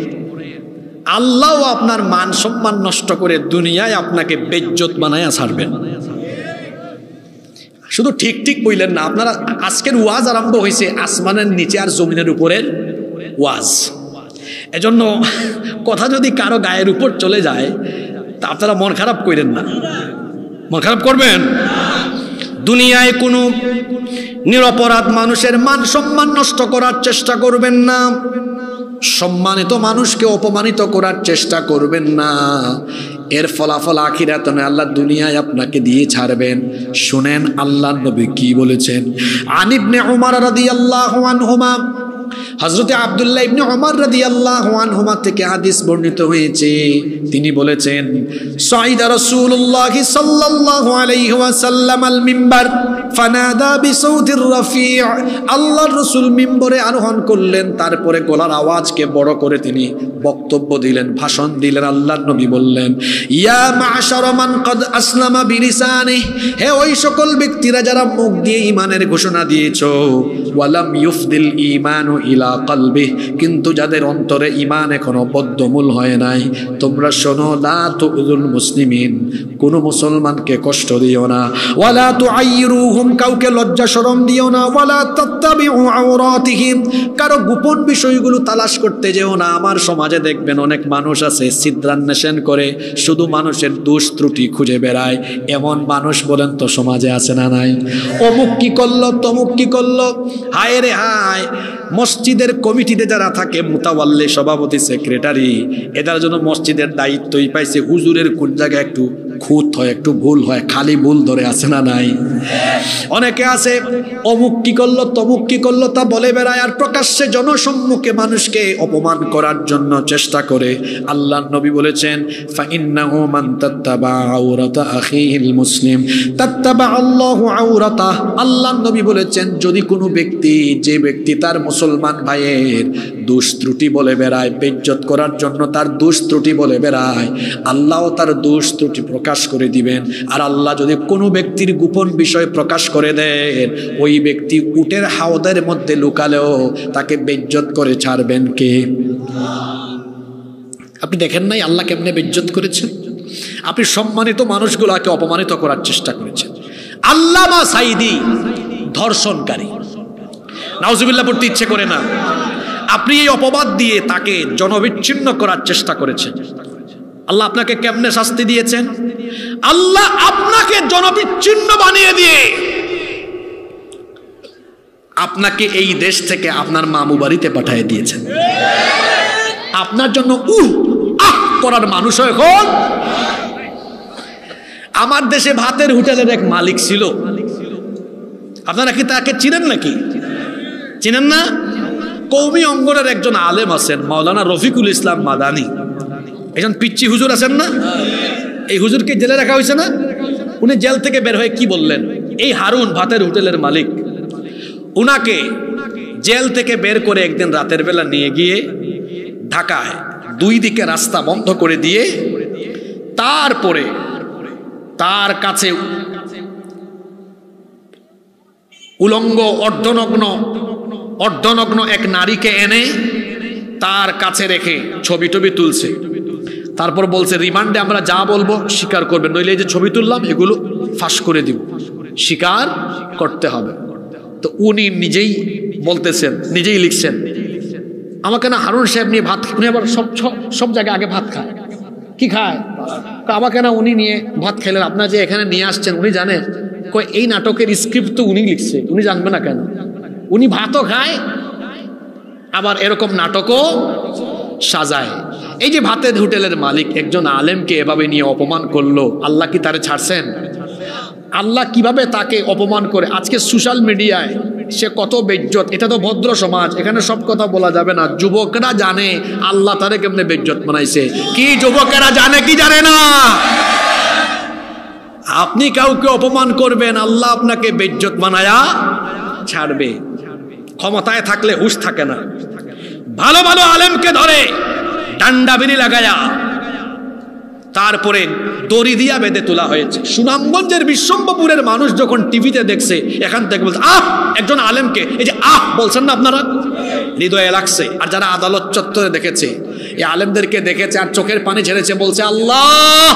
আল্লাহও আপনার মান সম্মান নষ্ট করে দুনিয়ায় আপনাকে বেইজ্জত বানায়া ছাড়বেন। শুধু ঠিক ঠিক বললেন না, আপনারা আজকের ওয়াজ আরম্ভ হয়েছে আসমানের নিচে আর জমিনের উপরের ওয়াজ। এজন্য কথা যদি কারো গায়ের উপর চলে যায় তা আপনারা মন খারাপ করেন না, মন খারাপ করবেন। দুনিয়ায় কোনো নিরপরাধ মানুষের মান সম্মান নষ্ট করার চেষ্টা করবেন না, সম্মানিত মানুষকে অপমানিত করার চেষ্টা করবেন না। এর ফলাফল আখিরাতে নয়, আল্লাহ দুনিয়ায় আপনাকে দিয়ে ছাড়বেন। শুনেন আল্লাহর নবী কি বলেছেন। আন ইবনে উমর রাদিয়াল্লাহু আনহুমা, হযরতে আব্দুল্লাহ ইবনে উমর রাদিয়াল্লাহু আনহুমা থেকে হাদিস বর্ণিত হয়েছে, তিনি বলেছেন, সাইদা রাসূলুল্লাহ সাল্লাল্লাহু আলাইহি ওয়াসাল্লাম আল মিম্বার ফানাদা বিসাউতির রাফি'। আল্লাহর রাসূল মিম্বরে আরোহণ করলেন, তারপরে গলার আওয়াজকে বড় করে তিনি বক্তব্য দিলেন, ভাষণ দিলেন। আল্লাহর নবী বললেন, ইয়া মা'শারা মান ক্বাদ আসলামা বিলিসানিহি, হে ওই সকল ব্যক্তিরা যারা মুখ দিয়ে ঈমানের ঘোষণা দিয়েছো, ওয়ালাম ইউফদিল ঈমানু ইলা কলবি, কিন্তু যাদের অন্তরে ঈমান এখনো বদ্ধমূল হয় নাই, তোমরা শোনো, লা তুযুল মুসলিমিন, কোন মুসলমানকে কষ্ট দিও না, ওয়ালা তুআইরুহুম, কাউকে লজ্জা শরম দিও না, ওয়ালা তাত্তাবিউ আওরাতিহিম, কারো গোপন বিষয়গুলো তালাশ করতে যেও না। আমার সমাজে দেখবেন অনেক মানুষ আছে ছিদ্রান্বেষণ করে, শুধু মানুষের দোষ ত্রুটি খুঁজে বেড়ায়। এমন মানুষ বলেন তো সমাজে আছে না নাই? অমুক কি করলো, তমুক কি করলো, হায় রে হায়। মসজিদের কমিটিতে যারা থাকে, মুতাওয়াল্লি, সভাপতি, সেক্রেটারি, এদের জন্য মসজিদের দায়িত্বই পাইছে হুজুরের কোন জায়গায় একটু খুঁত হয়, একটু ভুল হয়, খালি ভুল ধরে আছে না নাই? অনেকে আছে অমুক কি করলো তমুক কি করলো তা বলে বেড়ায়, আর প্রকাশ্যে জনসম্মুখে মানুষকে অপমান করার জন্য চেষ্টা করে। আল্লাহর নবী বলেছেন ফাইন্নাহু মান তাত্তাবা আওরাতা আখিহিল মুসলিম তাত্তাবা আল্লাহু আওরাতাহ। আল্লাহর নবী বলেছেন যদি কোনো ব্যক্তি, যে ব্যক্তি তার মুসলমান ভাইয়ের দোষ ত্রুটি বলে বেড়ায়, বেইজ্জত করার জন্য তার দোষ ত্রুটি বলে বেড়ায়, আল্লাহও তার দোষ ত্রুটি প্রকাশ করে দিবেন। আর আল্লাহ যদি কোনো ব্যক্তির গোপন বিষয় প্রকাশ করে দেন, ওই ব্যক্তি উটের হাওদের মধ্যে লুকালেও তাকে বেইজ্জত করে ছাড়বেন কে? আপনি দেখেন নাই আল্লাহ কেমনে বেইজ্জত করেছেন? আপনি সম্মানিত মানুষগুলোকে অপমানিত করার চেষ্টা করেছেন। আল্লামা সাঈদী ধর্ষণকারী, নাউজুবিল্লাহ পড়তে ইচ্ছে করে না। আপনি এই অপবাদ দিয়ে তাকে জনবিচ্ছিন্ন করার চেষ্টা করেছেন। আল্লাহ আপনাকে কেমনে শাস্তি দিয়েছেন? আল্লাহ আপনাকে জনবিচ্ছিন্ন বানিয়ে দিয়ে আপনাকে এই দেশ থেকে আপনার মামু বাড়িতে পাঠিয়ে দিয়েছেন। আপনার জন্য আহ করার মানুষ এখন। আমার দেশে ভাতের হোটেলের এক মালিক ছিল, আপনারা কি তাকে চিনেন নাকি? চিনেন না? কওমি অঙ্গনের একজন আলেম আছেন, মাওলানা রফিকুল ইসলাম মাদানী, একজন পিচ্চি হুজুর আছেন না? এই হুজুরকে জেলে রাখা হয়েছে না? উনি জেল থেকে বের হয়ে কি বললেন? এই হারুন ভাতের হোটেলের মালিক, উনাকে জেল থেকে বের করে একদিন রাতের বেলা নিয়ে গিয়ে ঢাকায় দুই দিকে রাস্তা বন্ধ করে দিয়ে তারপরে তার কাছে উলঙ্গ অর্ধনগ্ন এক নারীকে এনে তার কাছে রেখে ছবি টবি তুলছে। তারপর বলছে রিমান্ডে আমরা যা বলবো স্বীকার করবেন, নইলে এই যে ছবি তুললাম এগুলো ফাঁস করে দিব, স্বীকার করতে হবে। তো উনি নিজেই বলতেছেন, নিজেই লিখছেন, আমাকে না হারুন সাহেব নিয়ে ভাত, উনি আবার সব জায়গায় আগে ভাত খায়। কি খায়? আমাকে না উনি নিয়ে ভাত খেলেন, আপনার যে এখানে নিয়ে আসছেন উনি জানেন? কই এই নাটকের স্ক্রিপ্ট তো উনি লিখছে, উনি জানবে না কেন? উনি ভাতও খায় আবার এরকম নাটকও সাজায়। এই যে ভাতের হোটেলের মালিক একজন আলেমকে এভাবে নিয়ে অপমান করলো, আল্লাহ কি তারে ছাড়ছেন? আল্লাহ কিভাবে তাকে অপমান করে আজকে সোশ্যাল মিডিয়ায় সে কত বেইজ্জত। এটা তো ভদ্র সমাজ, এখানে সব কথা বলা যাবে না। যুবকরা জানে আল্লাহ তারে কেমনে বেইজ্জত বানাইছে। কি যুবকেরা জানে কি জানে না? আপনি কাউকে অপমান করবেন, আল্লাহ আপনাকে বেইজ্জত বানায়া ছাড়বে। ক্ষমতায় থাকলে হুঁশ থাকে না। ভালো ভালো আলেমকে ধরে ডান্ডা বিড়ি লাগায়া তারপরে দড়ি দিয়া বেঁধে তোলা হয়েছে। সুনামগঞ্জের বিশ্বম্ভপুরের মানুষ যখন টিভিতে দেখছে, এখান থেকে বলছে আহ, একজন আলেমকে এই যে আহ বলছেন না আপনারা, হৃদয়ে লাগছে। আর যারা আদালত চত্বরে দেখেছে, এই আলেমদেরকে দেখেছে আর চোখের পানি ঝেড়েছে, বলছে আল্লাহ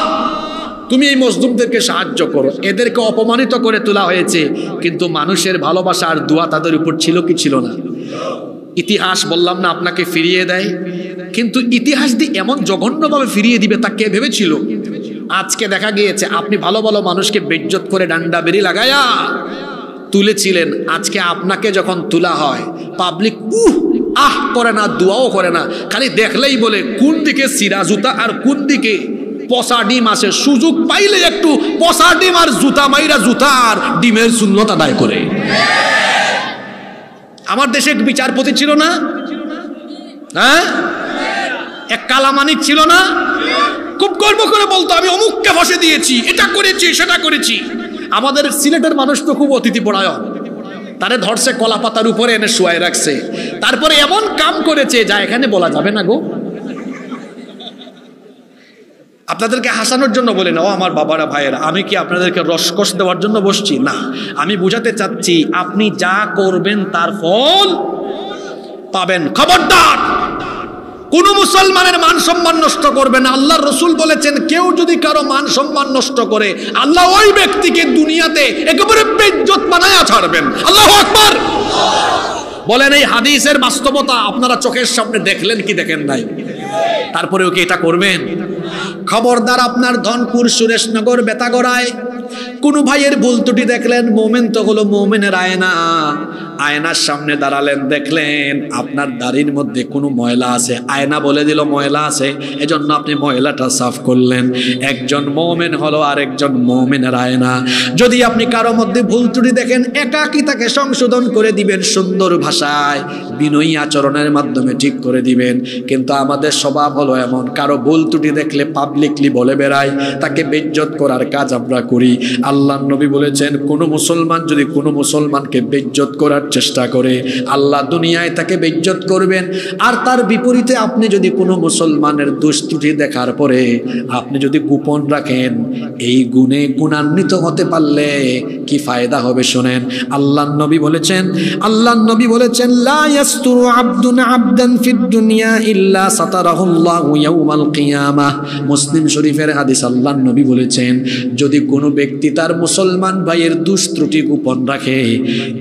তুমি এই মজলুমদেরকে সাহায্য করো। এদেরকে অপমানিত করে তোলা হয়েছে, কিন্তু মানুষের ভালোবাসা আর দোয়া তাদের উপর ছিল কি ছিল না? ইতিহাস বললাম না আপনাকে ফিরিয়ে দেয়, কিন্তু ইতিহাস দিয়ে এমন জঘন্যভাবে ফিরিয়ে দিবে তা কে ভেবেছিল? আজকে দেখা গিয়েছে আপনি ভালো ভালো মানুষকে বেইজ্জত করে ডান্ডা বেরি লাগায়া তুলেছিলেন, আজকে আপনাকে যখন তোলা হয় পাবলিক আহ করে না, দোয়াও করে না, খালি দেখলেই বলে কোন দিকে সিরা জুতা আর কোন দিকে পচা ডিম আসে। সুযোগ পাইলে একটু পচা ডিম আর জুতা মাইরা জুতার ডিমের সুন্নত আদায় করে। আমার দেশে এক বিচারপতি ছিল না? হ্যাঁ, এক কালামানিক ছিল না? খুব গর্ব করে বলতো আমি অমুককে ফাঁসে দিয়েছি, এটা করেছি সেটা করেছি। আমাদের সিলেটের মানুষ তো খুব অতিথিপরায়ণ, তারে ধরছে কলা পাতার উপরে এনে শুয়ায় রাখছে, তারপরে এমন কাম করেছে যা এখানে বলা যাবে না গো। আপনাদেরকে হাসানোর জন্য বলি না, ও আমার বাবারা ভাইয়েরা, আমি কি আপনাদেরকে রসকস দেওয়ার জন্য বসছি না। আমি বুঝাতে চাচ্ছি আপনি যা করবেন তার ফল পাবেন। খবরদার কোন মুসলমানের মান সম্মান নষ্ট করবেন না। আল্লাহর রাসূল বলেছেন কেউ যদি কারো মান সম্মান নষ্ট করে, আল্লাহ ওই ব্যক্তিকে দুনিয়াতে একেবারে বেইজ্জত বানায়া ছাড়বেন। আল্লাহু আকবার বলেন। এই হাদিসের বাস্তবতা আপনারা চোখের সামনে দেখলেন কি দেখেন নাই? তারপরেও কি এটা করবেন? খবরদার, আপনার ধনপুর সুরেশনগর বেতাগড়ায় কোন ভাইয়ের ভুল ত্রুটি দেখলেন, মোমেন তো হলো মোমেনের আয়না। আয়নার সামনে দাঁড়ালেন, দেখলেন আপনার দাড়ির মধ্যে কোনো ময়লা আছে, আয়না বলে দিল ময়লা আছে, এজন্য আপনি ময়লাটা সাফ করলেন। একজন মুমিন হলো আরেকজন মুমিনের আয়না। যদি আপনি কারো মধ্যে ভুল ত্রুটি দেখেন, একাকী তাকে সংশোধন করে দিবেন, সুন্দর ভাষায় বিনয়ী আচরণের মাধ্যমে ঠিক করে দিবেন। কিন্তু আমাদের স্বভাব হলো এমন, কারো ভুল ত্রুটি দেখলে পাবলিকলি বলে বেড়াই, তাকে বেইজ্জত করার কাজ আমরা করি। আল্লাহর নবী বলেছেন, কোনো মুসলমান যদি কোনো মুসলমানকে বেইজ্জত করার চেষ্টা করে, আল্লাহ দুনিয়ায় তাকে বেইজ্জত করবেন। আর তার বিপরীতে আপনি যদি কোনো মুসলমানের দোষ ত্রুটি দেখার পরে আপনি যদি গোপন রাখেন, এই গুণে গুণান্বিত হতে পারলে কি ফায়দা হবে শোনেন। আল্লাহর নবী বলেছেন লা ইয়াসতুরু আবদুন আবদান ফিদ দুনিয়া ইল্লা সাতারাহুল্লাহু ইয়াউমাল কিয়ামাহ। মুসলিম শরীফের হাদিস। আল্লাহর নবী বলেছেন, যদি কোনো ব্যক্তি তার মুসলমান ভাইয়ের দোষ ত্রুটি গোপন রাখে,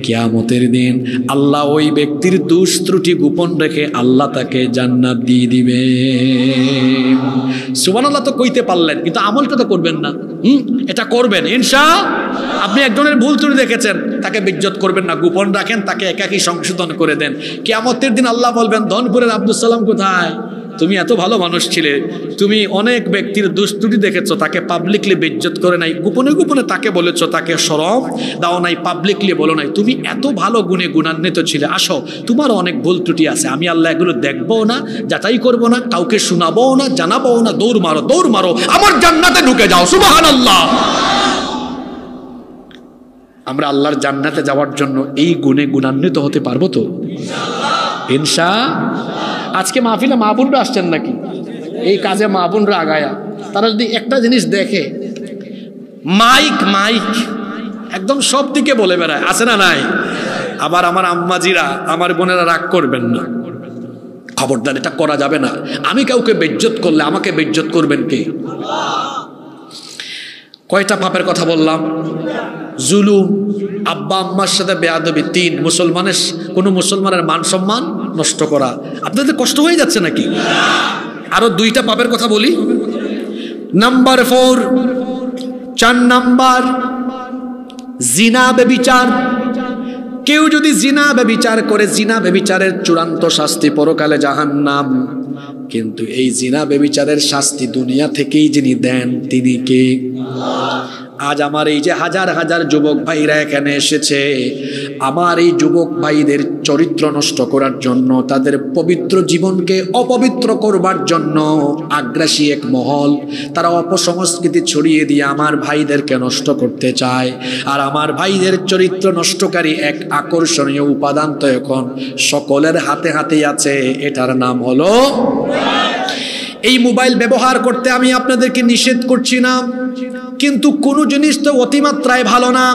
কিয়ামতের দিন আল্লাহ ওই ব্যক্তির দোষ ত্রুটি গোপন রেখে আল্লাহ তাকে জান্নাত দিয়ে দিবে। সুবহানাল্লাহ তো কইতে পারলেন, কিন্তু আমলটা তো করবেন না। এটা করবেন ইনশাআল্লাহ। আপনি একজনের ভুল ত্রুটি দেখেছেন, তাকে বেইজ্জত করবেন না, গোপন রাখেন, তাকে একাকী সংশোধন করে দেন। কিয়ামতের দিন আল্লাহ বলবেন, ধনপুরের আব্দুল সালাম কোথায়? তুমি এত ভালো মানুষ ছিলে, তুমি অনেক ব্যক্তির দুষ্ত্রুটি দেখেছো, তাকে পাবলিকলি বেইজ্জত করে নাই, গোপনে গোপনে তাকে বলেছো, তাকে শরম দাও নাই, পাবলিকলি বলো নাই। তুমি এত ভালো গুণে গুণান্বিত ছিলে, আসো তোমার অনেক ভুল ত্রুটি আছে, আমি আল্লাহ এগুলো দেখবো না, যাচাই করবো না, কাউকে শোনাবো না, জানাবো না, দৌড় মারো, আমার জান্নাতে ঢুকে যাও। সুবহানাল্লাহ। আমরা আল্লাহর জান্নাতে যাওয়ার জন্য এই গুণে গুণান্বিত হতে পারবো তো ইনশাআল্লাহ। আজকে মাহফিলে মা বোনরা আসছেন নাকি? এই কাজে মা বোনরা আগায়া, তারা যদি একটা জিনিস দেখে, মাইক একদম সব দিকে বলে বেড়ায়, আছে না নাই? আবার আমার আম্মাজিরা, আমার বোনেরা রাগ করবেন না, খবরদার এটা করা যাবে না। আমি কাউকে বেইজ্জত করলে আমাকে বেইজ্জত করবেন কে? কয়টা পাপের কথা বললাম? জুলুম, আব্বা আম্মার সাথে বেয়াদবি, 3 কোনো মুসলমানের মান সম্মান নষ্ট করা। আপনাদের কষ্ট হয়ে যাচ্ছে নাকি? আরো 2টা পাপের কথা বলি। নাম্বার 4 নাম্বার জিনা ব্যভিচার। কেউ যদি জিনা ব্যভিচার করে, জিনা ব্যভিচারের চূড়ান্ত শাস্তি পরকালে জাহান্নাম। কিন্তু এই জিনা ব্যভিচারের শাস্তি দুনিয়া থেকেই যিনি দেন, তিনি কে? আজ আমার এই যে হাজার হাজার যুবক ভাইরা এখানে এসেছে, আমার এই যুবক ভাইদের চরিত্র নষ্ট করার জন্য, তাদের পবিত্র জীবনকে অপবিত্র করবার জন্য আগ্রাসী এক মহল, তারা অপসংস্কৃতি ছড়িয়ে দিয়ে আমার ভাইদেরকে নষ্ট করতে চায়। আর আমার ভাইদের চরিত্র নষ্টকারী এক আকর্ষণীয় উপাদান তো এখন সকলের হাতে হাতেই আছে, এটার নাম হলো এই মোবাইল ব্যবহার করতে আমি আপনাদেরকে নিষেধ করছি না, কিন্তু কোনো জিনিস তো অতিমাত্রায় ভালো না।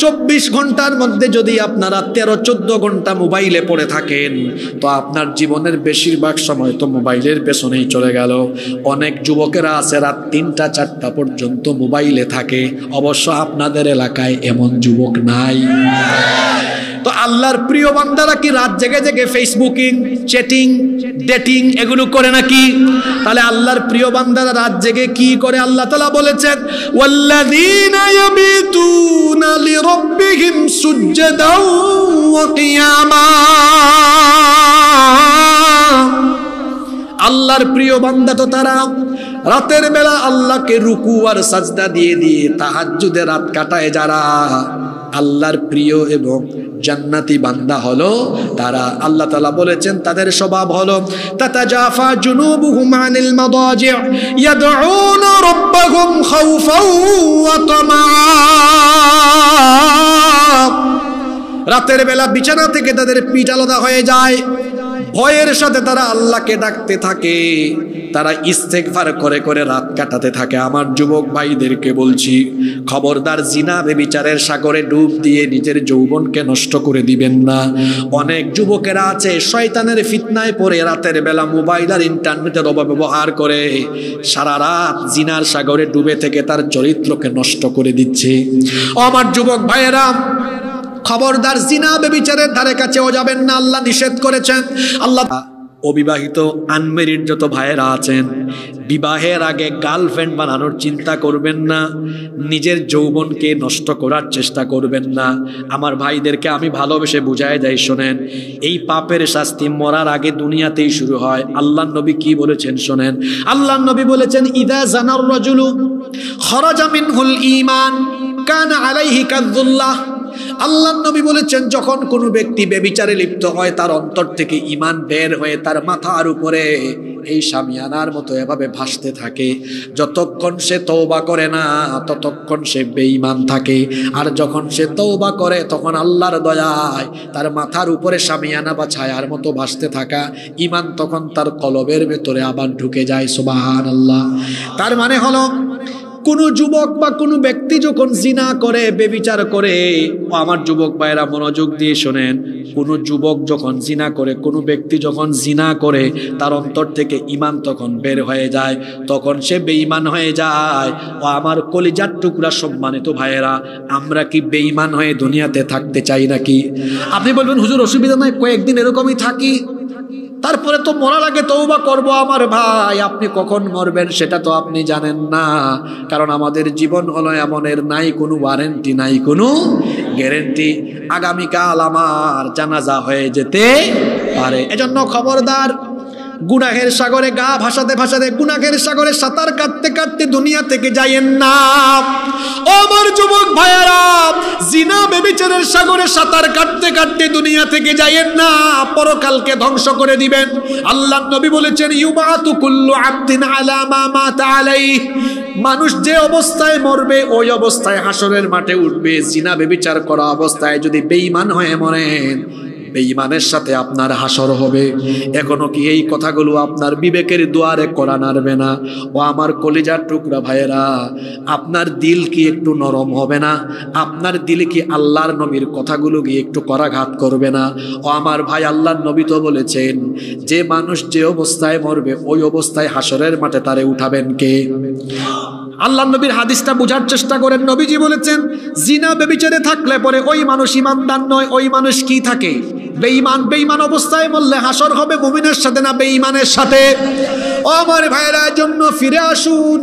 24 ঘন্টার মধ্যে যদি আপনারা 13-14 ঘন্টা মোবাইলে পড়ে থাকেন, তো আপনার জীবনের বেশিরভাগ সময় তো মোবাইলের পেছনেই চলে গেল। অনেক যুবকেরা আছে রাত 3টা-4টা পর্যন্ত মোবাইলে থাকে, অবশ্য আপনাদের এলাকায় এমন যুবক নাই। তো আল্লাহর প্রিয় বান্দারা কি রাত জেগে জেগে ফেসবুকিং, চ্যাটিং, ডেটিং এগুলো করে নাকি? তাহলে আল্লাহর প্রিয় বান্দারা রাত জেগে কি করে? আল্লাহ তাআলা বলেছেন, ওয়াল্লাযীনা ইয়াবিতুনা লিরাব্বিহিম সুজদাও ওয়া কিয়ামা। আল্লাহর প্রিয় বান্দা তো তারা রাতের বেলা আল্লাহকে রুকু আর সাজদা দিয়ে দিয়ে তাহাজ্জুদে রাত কাটায়। যারা আল্লাহর প্রিয় এবং জান্নাতি বান্দা হলো তারা, আল্লাহ তাআলা বলেছেন তাদের স্বভাব হলো তাতাজাফা জুনুবুহুম আনিল মাদাজি' ইয়াদউনা রাব্বাহুম খাউফাও ওয়া তামা। রাতের বেলা বিছানা থেকে তাদের পিঠ আলাদা হয়ে যায়, ভয়ের সাথে তারা আল্লাহকে ডাকতে থাকে, তারা ইস্তেগফার করে করে রাত কাটাতে থাকে। আমার যুবক ভাইদেরকে বলছি, খবরদার জিনা ব্যভিচারের সাগরে ডুব দিয়ে নিজের যৌবনকে নষ্ট করে দিবেন না। অনেক যুবকেরা আছে শয়তানের ফিতনায় পড়ে রাতের বেলা মোবাইল আর ইন্টারনেটের অপব্যবহার করে সারা রাত জিনার সাগরে ডুবে থেকে তার চরিত্রকে নষ্ট করে দিচ্ছে। আমার যুবক ভাইয়েরা, খবরদার জিনা ব্যভিচারের ধারে কাছেও যাবেন না, আল্লাহ নিষেধ করেছেন। আল্লাহ অবিবাহিত আনমেরিড যত ভাইয়েরা আছেন, বিবাহের আগে গার্লফ্রেন্ড বানানোর চিন্তা করবেন না, নিজের যৌবনকে নষ্ট করার চেষ্টা করবেন না। আমার ভাইদেরকে আমি ভালোবেসে বুঝাই দেই, শোনেন, এই পাপের শাস্তি মরার আগে দুনিয়াতেই শুরু হয়। আল্লাহর নবী কি বলেছেন শোনেন, আল্লাহর নবী বলেছেন, ইদা জানার রাজুলু খরাজা মিনহুল ঈমান কানা আলাইহি কাযুল্লাহ। আল্লাহর নবী বলেছেন, যখন কোনো ব্যক্তি ব্যভিচারে লিপ্ত হয়, তার অন্তর থেকে ঈমান বের হয়ে তার মাথার উপরে এই শামিয়ানার মতো এভাবে ভাসতে থাকে। যতক্ষণ সে তওবা করে না ততক্ষণ সে বেঈমান থাকে, আর যখন সে তওবা করে তখন আল্লাহর দয়ায় তার মাথার উপরে শামিয়ানা বা ছায়ার মতো ভাসতে থাকা ঈমান তখন তার কলবের ভেতরে আবার ঢুকে যায়। সুবহানাল্লাহ। তার মানে হলো, কোনো যুবক বা কোনো ব্যক্তি যখন জিনা করে, বেবিচার করে, আমার যুবক ভাইরা মনোযোগ দিয়ে শোনেন, কোনো যুবক যখন জিনা করে, কোনো ব্যক্তি যখন জিনা করে, তার অন্তর থেকে ঈমান তখন বের হয়ে যায়, তখন সে বেঈমান হয়ে যায়। ও আমার কলিজার টুকরা সম্মানিত ভাইয়েরা, আমরা কি বেঈমান হয়ে দুনিয়াতে থাকতে চাই নাকি? আপনি বলবেন, হুজুর অসুবিধা নাই, কয়েকদিন এরকমই থাকি, তারপরে তো মরার আগে তওবা করব। আমার ভাই, আপনি কখন মরবেন সেটা তো আপনি জানেন না, কারণ আমাদের জীবন হলো এমন, এর নাই কোনো ওয়ারেন্টি, নাই কোনো গ্যারেন্টি। আগামীকাল আমার জানাজা হয়ে যেতে পারে। এজন্য খবরদার, গুনাহের সাগরে গা ভাসাতে ভাসাতে, গুনাহের সাগরে সাঁতার কাটতে কাটতে দুনিয়া থেকে যাইয়েন না। ও আমার যুবক ভাইয়েরা, জিনা ব্যভিচারের সাগরে সাঁতার কাটতে কাটতে দুনিয়া থেকে যাইয়েন না, পরকালকে ধ্বংস করে দিবেন। আল্লাহর নবী বলেছেন, ইউবাতু কুল্লু আবদিন আলা মা মাতা আলাইহি। মানুষ যে অবস্থায় মরবে ওই অবস্থায় হাসরের মাঠে উঠবে। জিনা ব্যভিচার করা অবস্থায় যদি বেঈমান হয়ে মরেন, বেঈমানের সাথে আপনার হাসর হবে। এখনো কি এই কথাগুলো আপনার বিবেকের দুয়ারে কড়া নাড়বে না? ও আমার কলিজার টুকরা ভাইয়েরা, আপনার দিল কি একটু নরম হবে না? আপনার দিলে কি আল্লাহর নবীর কথাগুলো গিয়ে একটু করাঘাত করবে না? ও আমার ভাই, আল্লাহর নবী তো বলেছেন, যে মানুষ যে অবস্থায় মরবে ওই অবস্থায় হাসরের মাঠে তারে উঠাবেন কে? আল্লাহর নবীর হাদিসটা বোঝার চেষ্টা করেন। নবীজি বলেছেন, জিনা ব্যভিচারে থাকলে পরে ওই মানুষ ঈমানদার নয়, ওই মানুষ কি থাকে? বেঈমান। বেঈমান অবস্থায় মরলে হাসর হবে মুমিনের সাথে না বেঈমানের সাথে? ও আমার ভাইয়েরা, জন্য ফিরে আসুন।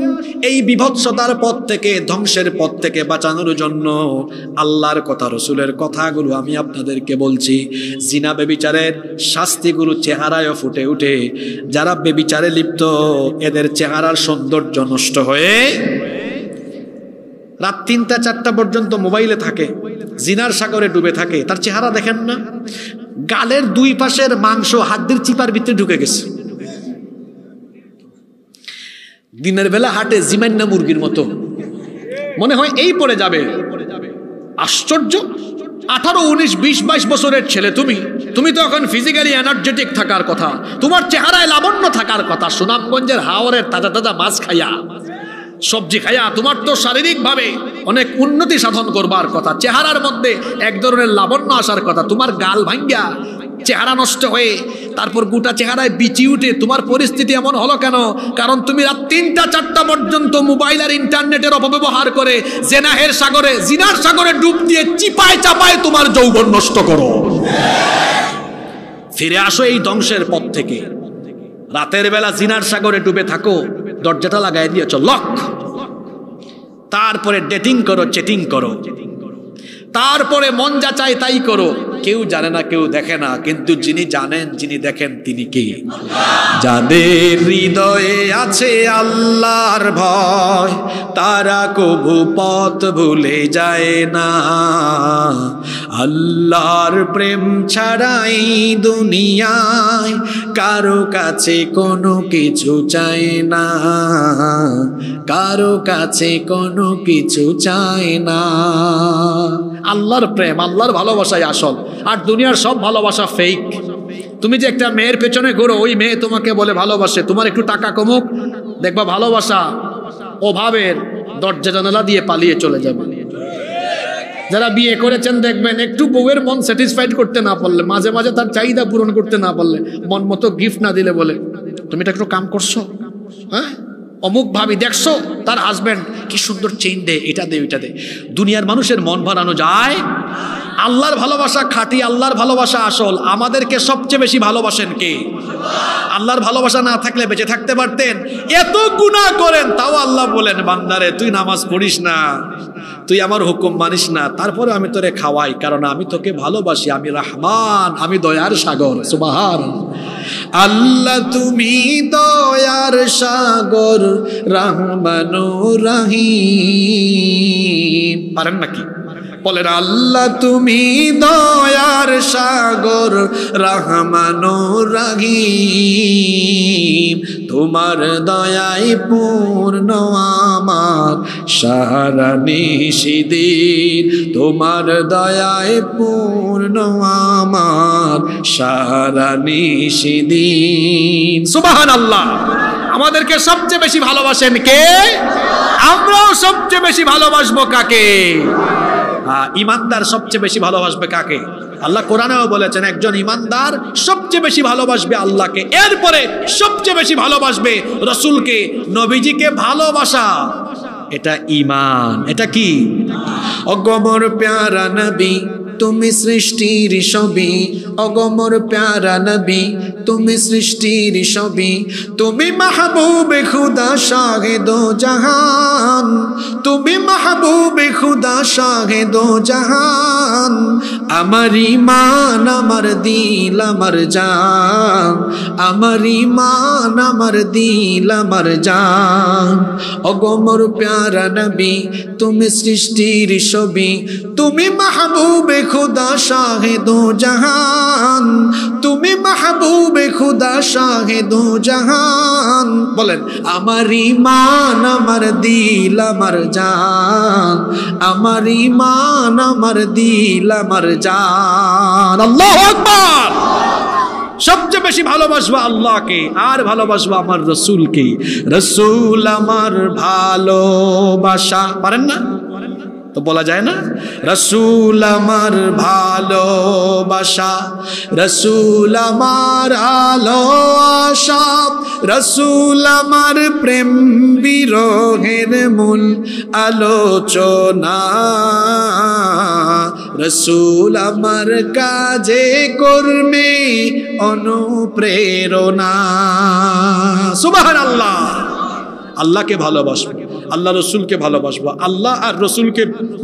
এই বিভৎসতার পথ থেকে, ধ্বংসের পথ থেকে বাঁচানোর জন্য আল্লাহর কথা, রসুলের কথাগুলো আমি আপনাদেরকে বলছি। জিনা ব্যভিচারের শাস্তিগুলো চেহারায় ফুটে উঠে। যারা ব্যভিচারে লিপ্ত, এদের চেহারার সৌন্দর্য নষ্ট হয়ে রাত ৩টা-৪টা পর্যন্ত মোবাইলে থাকে, জিনার সাগরে ডুবে থাকে। তার চেহারা দেখেন না, গালের দুই পাশের মাংস হাড্ডির চিপার ভিতরে ঢুকে গেছে। দিনের বেলা হাটে জিমান্না মুরগির মতো, মনে হয় এই পড়ে যাবে। আশ্চর্য! 18, 19, 20, 22 বছরের ছেলে তুমি তো এখন ফিজিক্যালি এনার্জেটিক থাকার কথা, তোমার চেহারায় লাবণ্য থাকার কথা। সুনামগঞ্জের হাওরের তাজা তাজা মাছ খাইয়া, সবজি খাইয়া তোমার তো শারীরিকভাবে অনেক উন্নতি সাধন করবার কথা, চেহারার মধ্যে এক ধরনের লাবণ্য আসার কথা। তোমার গাল ভাঙ্গা, চেহারা নষ্ট হয়ে, তারপর গোটা চেহারায় বিচি উঠে তোমার পরিস্থিতি এমন হলো কেন? কারণ তুমি রাত 3টা-4টা পর্যন্ত মোবাইল আর ইন্টারনেটের অপব্যবহার করে জিনার সাগরে ডুব দিয়ে চিপায় চাপায় তোমার যৌবন নষ্ট করো। ফিরে আসো এই ধ্বংসের পথ থেকে। রাতের বেলা জিনার সাগরে ডুবে থাকো, দরজাটা লাগাই দিয়েছ লক। তারপরে ডেটিং করো, চেটিং করো, তারপরে মন যা চায় তাই করো। কেউ জানে না, কেউ দেখে না, কিন্তু যিনি জানেন, যিনি দেখেন, তিনি কে? যাদের হৃদয়ে আছে আল্লাহর ভয়, তারা কভু পথ ভুলে যায় না। আল্লাহর প্রেম ছাড়াই দুনিয়ায় কারো কাছে কোনো কিছু চায় না, কারো কাছে কোনো কিছু চায় না। আল্লাহর প্রেম, আল্লাহর ভালোবাসাই আসল, আর দুনিয়ার সব ভালোবাসা ফেক। তুমি যে একটা মেয়ের পেছনে ঘোরো, ওই মেয়ে তোমাকে বলে ভালোবাসে, তোমার একটু টাকা কমুক, দেখবা ভালোবাসা অভাবের দরজা জানালা দিয়ে পালিয়ে চলে যাবে। যারা বিয়ে করেছেন দেখবেন, একটু বউয়ের মন স্যাটিসফাইড করতে না পারলে, মাঝে মাঝে তার চাহিদা পূরণ করতে না পারলে, মন মতো গিফট না দিলে বলে, তুমি এটা একটু কাম করছো, হ্যাঁ অমুক ভাবি দেখছো তার হাজবেন্ড কি সুন্দর চেইন দে, এটা দে ওইটা দে। দুনিয়ার মানুষের মন ভরানো যায়? আল্লাহর ভালোবাসা খাঁটি, আল্লাহর ভালোবাসা আসল। আমাদেরকে সবচেয়ে বেশি ভালোবাসেন কে? আল্লাহর ভালোবাসা না থাকলে বেঁচে থাকতে পারতেন? এত গুনাহ করেন তাও আল্লাহ বলেন, বান্দারে তুই নামাজ পড়িস না, তুই আমার হুকুম মানিস না, তারপরে আমি তোরে খাওয়াই, কারণ আমি তোকে ভালোবাসি, আমি রহমান, আমি দয়ার সাগর। সুবহানাল্লাহ। আল্লাহ তুমি দয়ার সাগর, রহমানুর রহিম। পারেন নাকি? বলেন, আল্লাহ তুমি দয়ার সাগর, রহমানুর রহিম। তোমার দয়ায় পূর্ণ আমার সারা নিশিদিন, তোমার দয়ায় পূর্ণ আমার সারা নিশিদিন। সুবহানাল্লাহ। আমাদেরকে সবচেয়ে বেশি ভালোবাসেন কে? আমরাও সবচেয়ে বেশি ভালোবাসবো কাকে? ইমানদার সবচেয়ে বেশি ভালোবাসবে কাকে? আল্লাহ কোরআনেও বলেছেন একজন ইমানদার সবচেয়ে বেশি ভালোবাসবে আল্লাহকে, এরপরে সবচেয়ে বেশি ভালোবাসবে রাসূলকে, নবীজিকে। ভালোবাসা এটা ঈমান। এটা কি? অগমর প্যারা নবী তুমি সৃষ্টির ছবি, অগমর প্যারা নবী তুমি সৃষ্টির ছবি, তুমি মাহবুবে খুদা শাহে দো জাহান, তুমি মাহবুবে খুদা শাহে দো জাহান। আমার ঈমান আমার দিল আমার জান, আমার ঈমান আমার দিল আমার জান। অগমর প্যারা নবী তুমি সৃষ্টির ছবি, তুমি মাহবুবে খুদা শাহে দো জাহান, তুমি মাহবুবে খুদা শাহে দো জাহান। বলেন, আমার ঈমান আমার দিল আমার জান, আমার ঈমান আমার দিল আমার জান। আল্লাহু আকবার। সবচেয়ে বেশি ভালোবাসবো আল্লাহকে, আর ভালোবাসবো আমার রসুলকে। রসুল আমার ভালোবাসা। পারেন না তো বলা যায় না? রসুল আমার ভালোবাসা, রসুল আমার আলো আশা, রসুল আমার প্রেম বিরহের মূল আলোচনা, রসুল আমার কাজে কর্মে অনুপ্রেরণা। সুবহানাল্লাহ। আল্লাহকে ভালোবাসবো, আল্লাহ রসুলকে ভালোবাসবো। আল্লাহ আর রসুলকে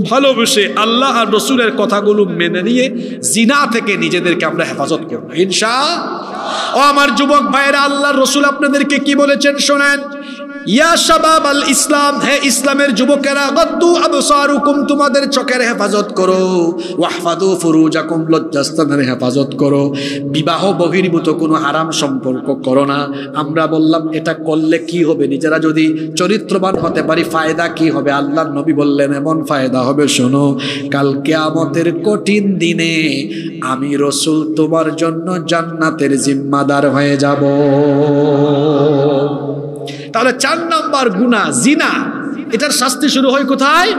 ভালোবেসে আল্লাহ আর রসুলের কথাগুলো মেনে নিয়ে জিনা থেকে নিজেদেরকে আমরা হেফাজত করবো ইনশাআল্লাহ। ও আমার যুবক ভাইয়েরা, আল্লাহর রসুল আপনাদেরকে কি বলেছেন শোনেন। ইয়া শাবাব আল ইসলাম, হে ইসলামের যুবকেরা, গদ্দু আবসারুকুম, তোমাদের চোখের হেফাজত করো, ওয়াহফাদু ফুরুজাকুম, লজ্জাস্থানের হেফাজত করো, বিবাহ বহির্ভূত কোনো হারাম সম্পর্ক করো না। আমরা বললাম এটা করলে কি হবে? নিজেরা যদি চরিত্রবান হতে পারি ফায়দা কি হবে? আল্লাহর নবী বললেন এমন ফায়দা হবে, শোনো, কাল কিয়ামতের কঠিন দিনে আমি রসুল তোমার জন্য জান্নাতের জিম্মাদার হয়ে যাব। তাহলে 4 নাম্বার গুনাহ জিনা, এটার শাস্তি শুরু হয় কোথায়?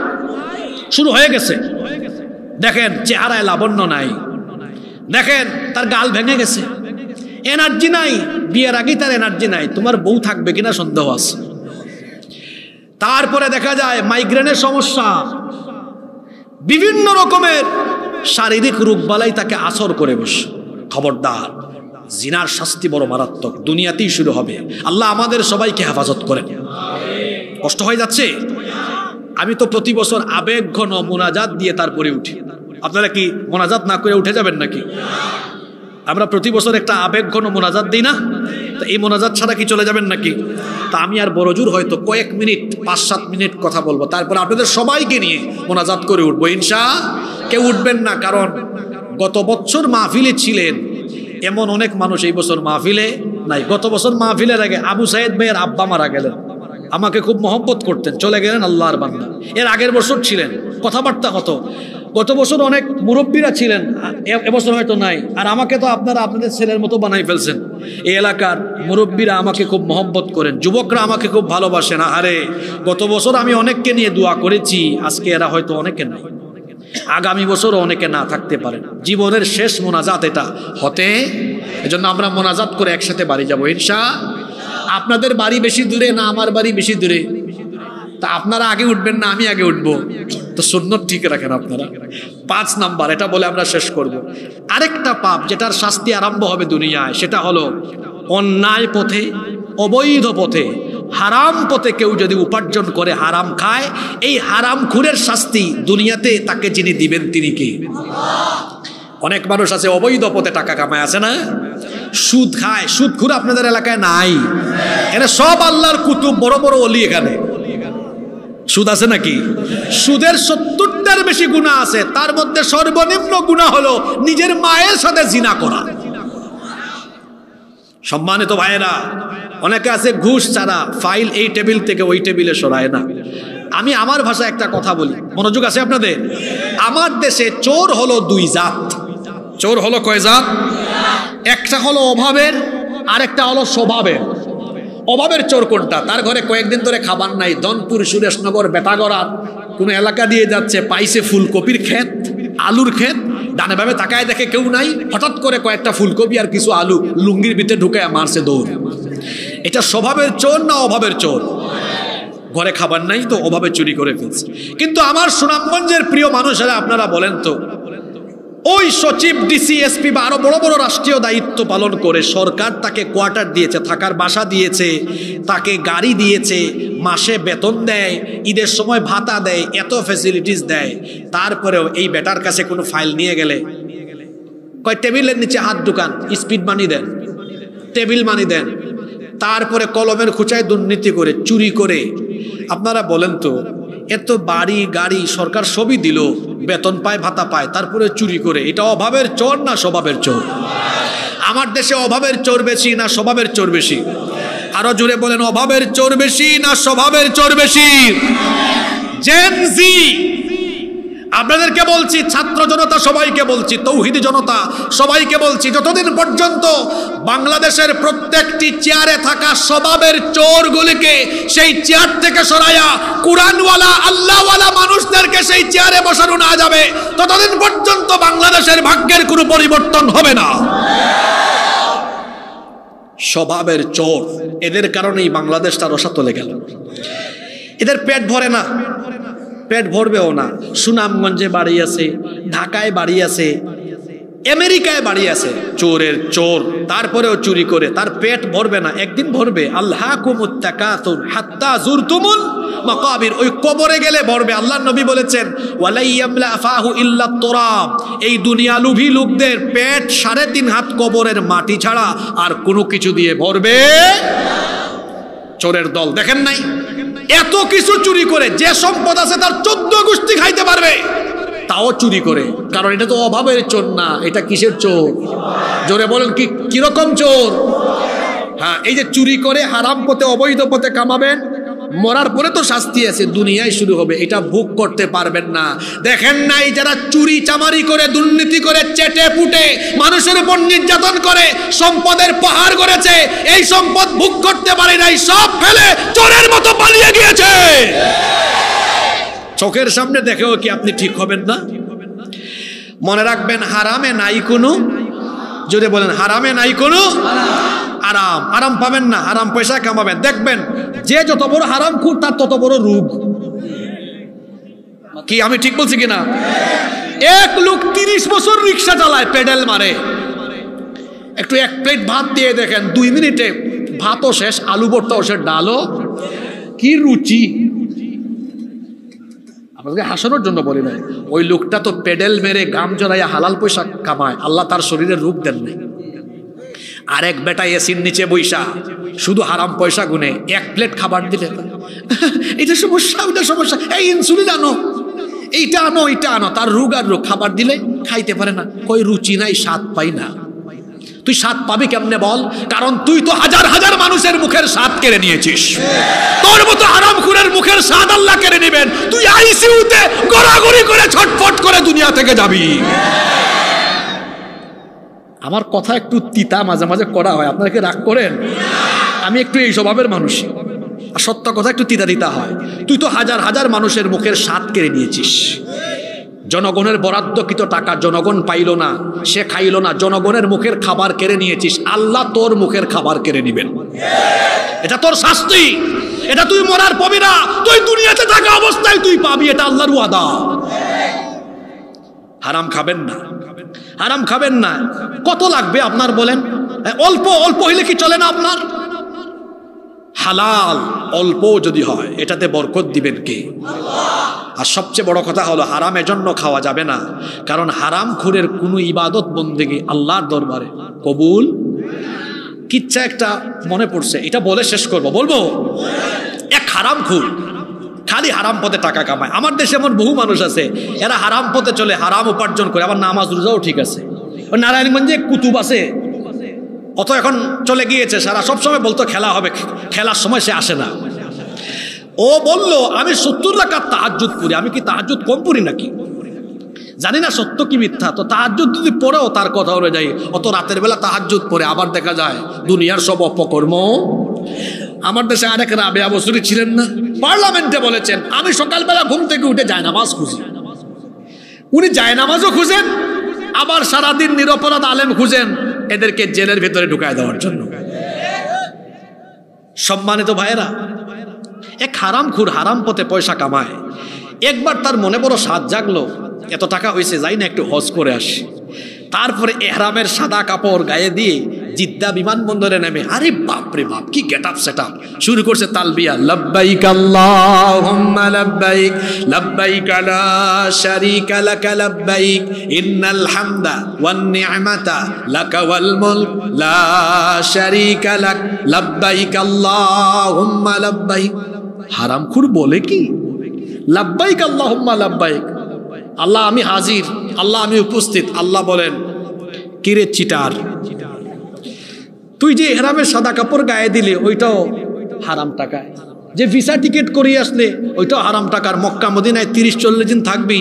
শুরু হয়ে গেছে। দেখেন চেহারায় লাবণ্য নাই, দেখেন তার গাল ভেঙে গেছে, এনার্জি নাই, বিয়ের আগেই তার এনার্জি নাই, তোমার বউ থাকবে কিনা সন্দেহ আছে। তারপরে দেখা যায় মাইগ্রেনের সমস্যা, বিভিন্ন রকমের শারীরিক রোগবালাই তাকে আসর করে বসে। খবরদার, জিনার শাস্তি বড় মারাত্মক, দুনিয়াতেই শুরু হবে। আল্লাহ আমাদের সবাইকে হেফাজত করেন। কষ্ট হয়ে যাচ্ছে। আমি তো প্রতি বছর আবেগ ঘন মোনাজাত দিয়ে তারপরে উঠি। আপনারা কি মোনাজাত না করে উঠে যাবেন নাকি? আমরা প্রতি বছর একটা আবেগ ঘন মোনাজাত দিই না? তো এই মোনাজাত ছাড়া কি চলে যাবেন নাকি? তা আমি আর বড়জোর হয়তো কয়েক মিনিট, 5-7 মিনিট কথা বলবো, তারপর আপনাদের সবাইকে নিয়ে মোনাজাত করে উঠবো ইনশাআল্লাহ। কেউ উঠবেন না, কারণ গত বছর মাহফিলে ছিলেন এমন অনেক মানুষ এই বছর মাহফিলে নাই। গত বছর মাহফিলের আগে আবু সাইদ ভাইয়ের আব্বা মারা গেলেন, আমাকে খুব মহব্বত করতেন, চলে গেলেন আল্লাহর বান্দা। এর আগের বছর ছিলেন, কথাবার্তা হতো। গত বছর অনেক মুরব্বীরা ছিলেন, এবছর হয়তো নাই। আর আমাকে তো আপনারা আপনাদের ছেলের মতো বানাই ফেলছেন। এই এলাকার মুরব্বীরা আমাকে খুব মহব্বত করেন, যুবকরা আমাকে খুব ভালোবাসেন। আরে গত বছর আমি অনেককে নিয়ে দোয়া করেছি, আজকে এরা হয়তো অনেকে নাই, আগামী বছরও অনেকে না থাকতে পারেন। জীবনের শেষ মোনাজাত এটা হতে, এজন্য আমরা মোনাজাত করে একসাথে বাড়ি যাবো ইনশাআল্লাহ। আপনাদের বাড়ি বেশি দূরে না আমার বাড়ি বেশি দূরে? তা আপনারা আগে উঠবেন না আমি আগে উঠবো? তো সুন্নত ঠিক রাখেন আপনারা। 5 নাম্বার, এটা বলে আমরা শেষ করব। আরেকটা পাপ যেটার শাস্তি আরম্ভ হবে দুনিয়ায়, সেটা হলো অন্যায় পথে, অবৈধ পথে, হারাম পথে কেউ যদি উপার্জন করে হারাম খায়, এই হারাম খুরের শাস্তি দুনিয়াতে তাকে যিনি দিবেন তিনি কে? অনেক মানুষ আছে অবৈধ পথে টাকা কামায়, আছে না? সুদ খায়, সুদখুর আপনাদের এলাকায় নাই? এরা সব আল্লাহর কুতুব, বড় বড় ওলি। এখানে সুদ আছে নাকি? সুদের 70টার বেশি গুনাহ আছে, তার মধ্যে সর্বনিম্ন গুনাহ হলো নিজের মায়ের সাথে জিনা করা। সম্মানিত ভাইয়েরা, অনেকে আছে ঘুষ ছাড়া ফাইল এই টেবিল থেকে ওই টেবিলে সরায় না। আমি আমার ভাষায় একটা কথা বলি, মনোযোগ আছে আপনাদের? আমার দেশে চোর হলো 2 জাত। চোর হলো কয় জাত? একটা হলো অভাবের, আরেকটা হলো স্বভাবের। অভাবের চোর কোনটা? তার ঘরে কয়েকদিন ধরে খাবার নাই, দনপুর, সুরেশনগর, বেটাগড়ার কোন এলাকা দিয়ে যাচ্ছে, পাইছে ফুলকপির ক্ষেত, আলুর ক্ষেত, ডানে ভাবে তাকায় দেখে কেউ নাই, হঠাৎ করে কয়েকটা ফুলকপি আর কিছু আলু লুঙ্গির ভিতরে ঢুকে মারছে দৌড়। এটা স্বভাবের চোর না অভাবের চোর? ঘরে খাবার নাই তো অভাবে চুরি করে ফেলছে। কিন্তু আমার সুনামগঞ্জের প্রিয় মানুষেরা, আপনারা বলেন তো, ওই সচিব, ডিসি, এসপি বা আরো বড় বড় রাষ্ট্রীয় দায়িত্ব পালন করে সরকার তাকে কোয়ার্টার দিয়েছে, থাকার বাসা দিয়েছে, তাকে গাড়ি দিয়েছে, মাসে বেতন দেয়, ঈদের সময় ভাতা দেয়, এত ফ্যাসিলিটিস দেয়, তারপরেও এই বেটার কাছে কোনো ফাইল নিয়ে গেলে কয় টেবিলের নিচে হাত ঢুকান, স্পিড মানি দেন, টেবিল মানি দেন, তারপরে কলমের খুঁচায় দুর্নীতি করে, চুরি করে। আপনারা বলেন তো, এত বাড়ি গাড়ি সরকার সবই দিল, বেতন পায়, ভাতা পায়, তারপরে চুরি করে, এটা অভাবের চোর না স্বভাবের চোর? আমার দেশে অভাবের চোর বেশি না স্বভাবের চোর বেশি? আরো জোরে বলেন, অভাবের চোর বেশি না স্বভাবের চোর বেশি? জেন জি, আপনাদেরকে বলছি, ছাত্র জনতা সবাইকে বলছি, তৌহিদি জনতা সবাইকে বলছি, যতদিন পর্যন্ত বাংলাদেশের প্রত্যেকটি চেয়ারে থাকা স্বভাবের চোরগুলিকে সেই চেয়ার থেকে সরাইয়া কুরআনওয়ালা, আল্লাহওয়ালা মানুষদেরকে সেই চেয়ারে বসানো না যাবে, ততদিন পর্যন্ত বাংলাদেশের ভাগ্যের কোনো পরিবর্তন হবে না। স্বভাবের চোর, এদের কারণেই বাংলাদেশটা রসাতলে গেল। এদের পেট ভরে না, পেট ভরবেও না। সুনামগঞ্জে বাড়ি আছে, ঢাকায় বাড়ি আছে, আমেরিকায় বাড়ি আছে, চোরের চোর, তারপরেও চুরি করে, তার পেট ভরবে না, একদিন ভরবে। আল্লাহকুমুত তাকাসুর হাত্তা যুরতুমুল মাকাবির, ওই কবরে গেলে ভরবে। আল্লাহর নবী বলেছেন, ওয়ালাই ইয়ামলা আফাহু ইল্লা তুরাব, এই দুনিয়া লোভী লোকদের পেট 3.5 হাত কবরের মাটি ছাড়া আর কোনো কিছু দিয়ে ভরবে। চোরের দল দেখেন নাই? এত কিছু চুরি করে, যে সম্পদ আছে তার 14 গোষ্ঠী খাইতে পারবে, তাও চুরি করে। কারণ এটা তো অভাবের চোর না, এটা কিসের চোর? জোরে বলেন, কিরকম চোর? হ্যাঁ, এই যে চুরি করে হারাম পথে, অবৈধ পথে কামাবেন, মরার পরে তো শাস্তি আছে, দুনিয়ায় শুরু হবে, এটা ভোগ করতে পারবেন না। দেখেন নাই যারা চুরি চামারি করে, দুর্নীতি করে, চেটে পুটে মানুষের উপর নির্যাতন করে সম্পদের পাহাড় করেছে, এই সম্পদ ভোগ করতে পারে নাই, সব ফেলে চোরের মতো পালিয়ে গিয়েছে। চোখের সামনে দেখেও কি আপনি ঠিক হবেন না? মনে রাখবেন, হারামে নাই কোনো, যদি বলেন হারামে নাই কোনো আরাম। আরাম পাবেন না, হারাম পয়সা কামাবেন। দেখবেন যে যত বড় হারামখোর তার তত বড় রোগ। কি আমি ঠিক বলছি কিনা? এক লোক 30 বছর রিক্সা চালায়, পেডেল মারে, একটু 1 প্লেট ভাত দিয়ে দেখেন, 2 মিনিটে ভাতও শেষ, আলু ভর্তাও শেষ, ডালও, কি রুচি। আপনাকে হাসানোর জন্য বলি না, ওই লোকটা তো পেডেল মেরে গাম জড়াইয়া হালাল পয়সা কামায়, আল্লাহ তার শরীরে রোগ দেন নাই। আরেক বেটা এসির নিচে বৈশা শুধু হারাম পয়সা গুনে 1 প্লেট খাবার দিলে এটা সমস্যা, ওইটা সমস্যা, এই ইনসুলিন আনো, এইটা আনো, এইটা আনো, তার রোগ আর রোগ। খাবার দিলে খাইতে পারে না, কই রুচি নাই, স্বাদ পাই না। তুই স্বাদ পাবি কেমনে বল? কারণ তুই তো হাজার হাজার মানুষের মুখের স্বাদ কেড়ে নিয়েছিস। তোর মতো হারামখোরের মুখের স্বাদ আল্লাহ কেড়ে নেবেন। তুই আইসিইউতে গড়াগড়ি করে ছটফট করে দুনিয়া থেকে যাবি। আমার কথা একটু তিতা মাঝে মাঝে করা হয়, আপনারা কি রাগ করেন? আমি একটু এই স্বভাবের মানুষ, আর সত্য কথা একটু তিতা দিতে হয়। তুই তো হাজার হাজার মানুষের মুখের স্বাদ কেড়ে নিয়েছিস। জনগণের বরাদ্দকৃত টাকা জনগণ পাইল না, সে খাইল না, জনগণের মুখের খাবার কেড়ে নিয়েছিস। আল্লাহ তোর মুখের খাবার কেড়ে নিবেন, এটা তোর শাস্তি। এটা তুই মরার পাবি না, তুই দুনিয়াতে থাকা অবস্থায় তুই পাবি, এটা আল্লাহর ওয়াদা। হারাম খাবেন না, হারাম খাবেন না। কত লাগবে আপনার বলেন? অল্প অল্প হইলে কি চলে না আপনার? হালাল অল্প যদি হয় এটাতে বরকত দিবেন কে? আর সবচেয়ে বড় কথা হলো হারাম এজন্য খাওয়া যাবে না, কারণ হারাম খুরের কোনো ইবাদত বন্দেগী আল্লাহর দরবারে কবুল। কিচ্ছা একটা মনে পড়ছে, এটা বলে শেষ করব। বলবো, এক হারাম খুর খালি হারাম পথে টাকা কামায়। আমার দেশে এমন বহু মানুষ আছে, এরা হারাম পথে চলে, হারাম উপার্জন করে, আবার নামাজ রোজাও ঠিক আছে। নারায়ণগঞ্জে কুতুব আছে, অত এখন চলে গিয়েছে, সারা সবসময় বলতো খেলা হবে, খেলার সময় সে আসে না। ও বলল আমি 70 রাকাত তাহাজ্জুদ করি। আমি কি তাহাজ্জুদ কম পড়ি নাকি? জানি না সত্য কি মিথ্যা। তো তাহাজ্জুদ যদি পড়েও তার কথা হয়ে যায়, অত রাতের বেলা তাহাজ্জুদ পড়ে, আবার দেখা যায় দুনিয়ার সব অপকর্ম। আমার দেশে আরেক রাবেয়া বসরি ছিলেন না, পার্লামেন্টে বলেছেন আমি সকালবেলা ঘুম থেকে উঠে জায়নামাজ খুঁজি। উনি জায়নামাজও খুঁজেন, আবার সারাদিন নিরপরাধ আলেম খুঁজেন এদেরকে জেলের ভেতরে ঢুকায় দেওয়ার জন্য। সম্মানিত ভাইয়েরা, এক হারাম খুর হারাম পথে পয়সা কামায়। একবার তার মনে বড় সাধ জাগলো, এত টাকা হয়েছে, যাই না একটু হজ করে আসি। তারপরে এহরামের সাদা কাপড় গায়ে দিয়ে জিদ্দা বিমানবন্দরে নেমে, আরে বাপ রে বাপ, কি গেট আপ সেট আপ, শুরু করছে তালবিয়া, লব্বাইক আল্লাহুম্মা লব্বাইক লব্বাইক লা শারীকা লাকা লব্বাইক ইন্নাল হামদা ওয়ান নি'মাতা লাকা ওয়াল মুলক লা শারীকা লাক লব্বাইক আল্লাহুম্মা লব্বাইক। হারামখোর বলে কি লব্বাইক আল্লাহুম্মা লব্বাইক, আল্লাহ আমি হাজির, আল্লাহ আমি উপস্থিত। আল্লাহ বলেন, কিরে চিটার, তুই যে ইহরামের সাদা কাপড় গায়ে দিলে ওইটাও হারাম টাকায়, যে ভিসা টিকিট করিয়ে আসলে ওইটাও হারাম টাকার, মক্কা মদিনায় 30-40 দিন থাকবি,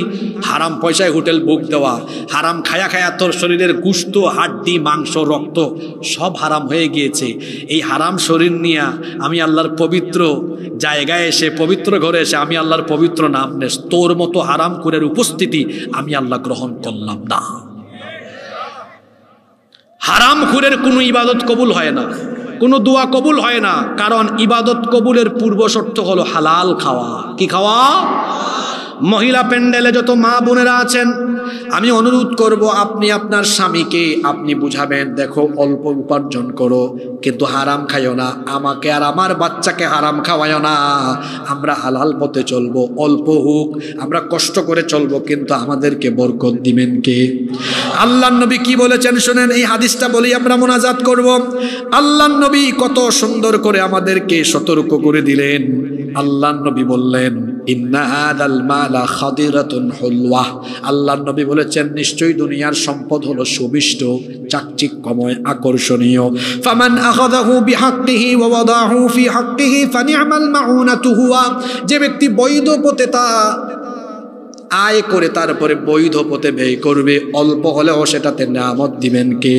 হারাম পয়সায় হোটেল বুক দেওয়া, হারাম খায়া খায়া তোর শরীরের গুস্ত হাড্ডি মাংস রক্ত সব হারাম হয়ে গিয়েছে। এই হারাম শরীর নিয়ে আমি আল্লাহর পবিত্র জায়গায় এসে, পবিত্র ঘরে এসে আমি আল্লাহর পবিত্র নাম নেস, তোর মতো হারাম খুরের উপস্থিতি আমি আল্লাহ গ্রহণ করলাম না। হারাম খুরের কোনো ইবাদত কবুল হয় না, কোনো দোয়া কবুল হয় না, কারণ ইবাদত কবুলের পূর্ব শর্ত হলো হালাল খাওয়া। কি খাওয়া? মহিলা প্যান্ডেলে যত মা বোনেরা আছেন, আমি অনুরোধ করব আপনি আপনার স্বামীকে আপনি বুঝাবেন, দেখো অল্প উপার্জন করো কিন্তু হারাম খাইও না, আমাকে আর আমার বাচ্চাকে হারাম খাওয়াইও না, আমরা হালাল পথে চলবো, অল্প হোক আমরা কষ্ট করে চলবো, কিন্তু আমাদেরকে বরকত দিবেন কে? আল্লাহর নবী কি বলেছেন শুনেন, এই হাদিসটা বলি আমরা মোনাজাত করব। আল্লাহর নবী কত সুন্দর করে আমাদেরকে সতর্ক করে দিলেন। আল্লাহর নবী বললেন, ইন্না হাদাল মালা খাদিরাতুন হুলওয়া। আল্লাহর নবী বলেছেন, নিশ্চয়ই দুনিয়ার সম্পদ হলো সুবিষ্ট, চাকচিক্যময়, আকর্ষণীয়। ফামান আখাযাহু বিহাক্কিহি ওয়া ওয়াদাহু ফি হাক্কিহি ফানি'মাল মাউনাতু হুয়া। যে ব্যক্তি বৈধ পথে তা আয় করে তারপরে বৈধ পথে ব্যয় করবে, অল্প হলেও সেটাতে নিয়ামত দিবেন কে?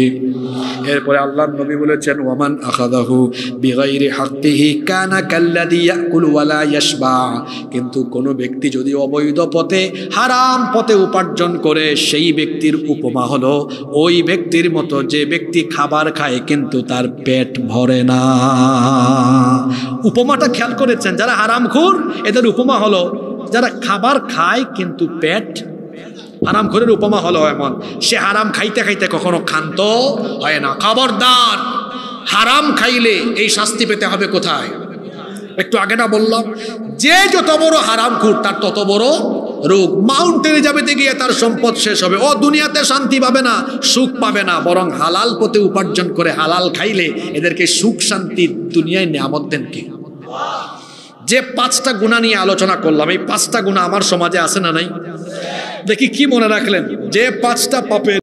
এরপরে আল্লাহর নবী বলেছেন, ওয়ামান আখাযাহু বিগাইরি হাক্কিহি কানা কাল্লাযী ইয়াকুলু ওয়া লা ইয়াশবা। কিন্তু কোনো ব্যক্তি যদি অবৈধ পথে হারাম পথে উপার্জন করে, সেই ব্যক্তির উপমা হলো ওই ব্যক্তির মতো যে ব্যক্তি খাবার খায় কিন্তু তার পেট ভরে না। উপমাটা খেয়াল করেছেন? যারা হারামখোর এদের উপমা হলো যারা খাবার খায় কিন্তু পেট। হারামখোরের উপমা হলো এমন, সে হারাম খাইতে খাইতে কখনো ক্ষান্ত হয় না। খবরদার, হারাম খাইলে এই শাস্তি পেতে হবে কোথায়? একটু আগে না বললাম, যে যত বড় হারামখোর তার তত বড় রোগ। মাউন্টেনে যাবে গিয়ে তার সম্পদ শেষ হবে, ও দুনিয়াতে শান্তি পাবে না, সুখ পাবে না, বরং হালাল পথে উপার্জন করে হালাল খাইলে এদেরকে সুখ শান্তি দুনিয়ায় নিয়ামত দেন কে? যে 5টা গুনাহ নিয়ে আলোচনা করলাম, এই 5টা গুনাহ আমার সমাজে আছে না নাই? দেখি কি মনে রাখলেন? যে 5টা পাপের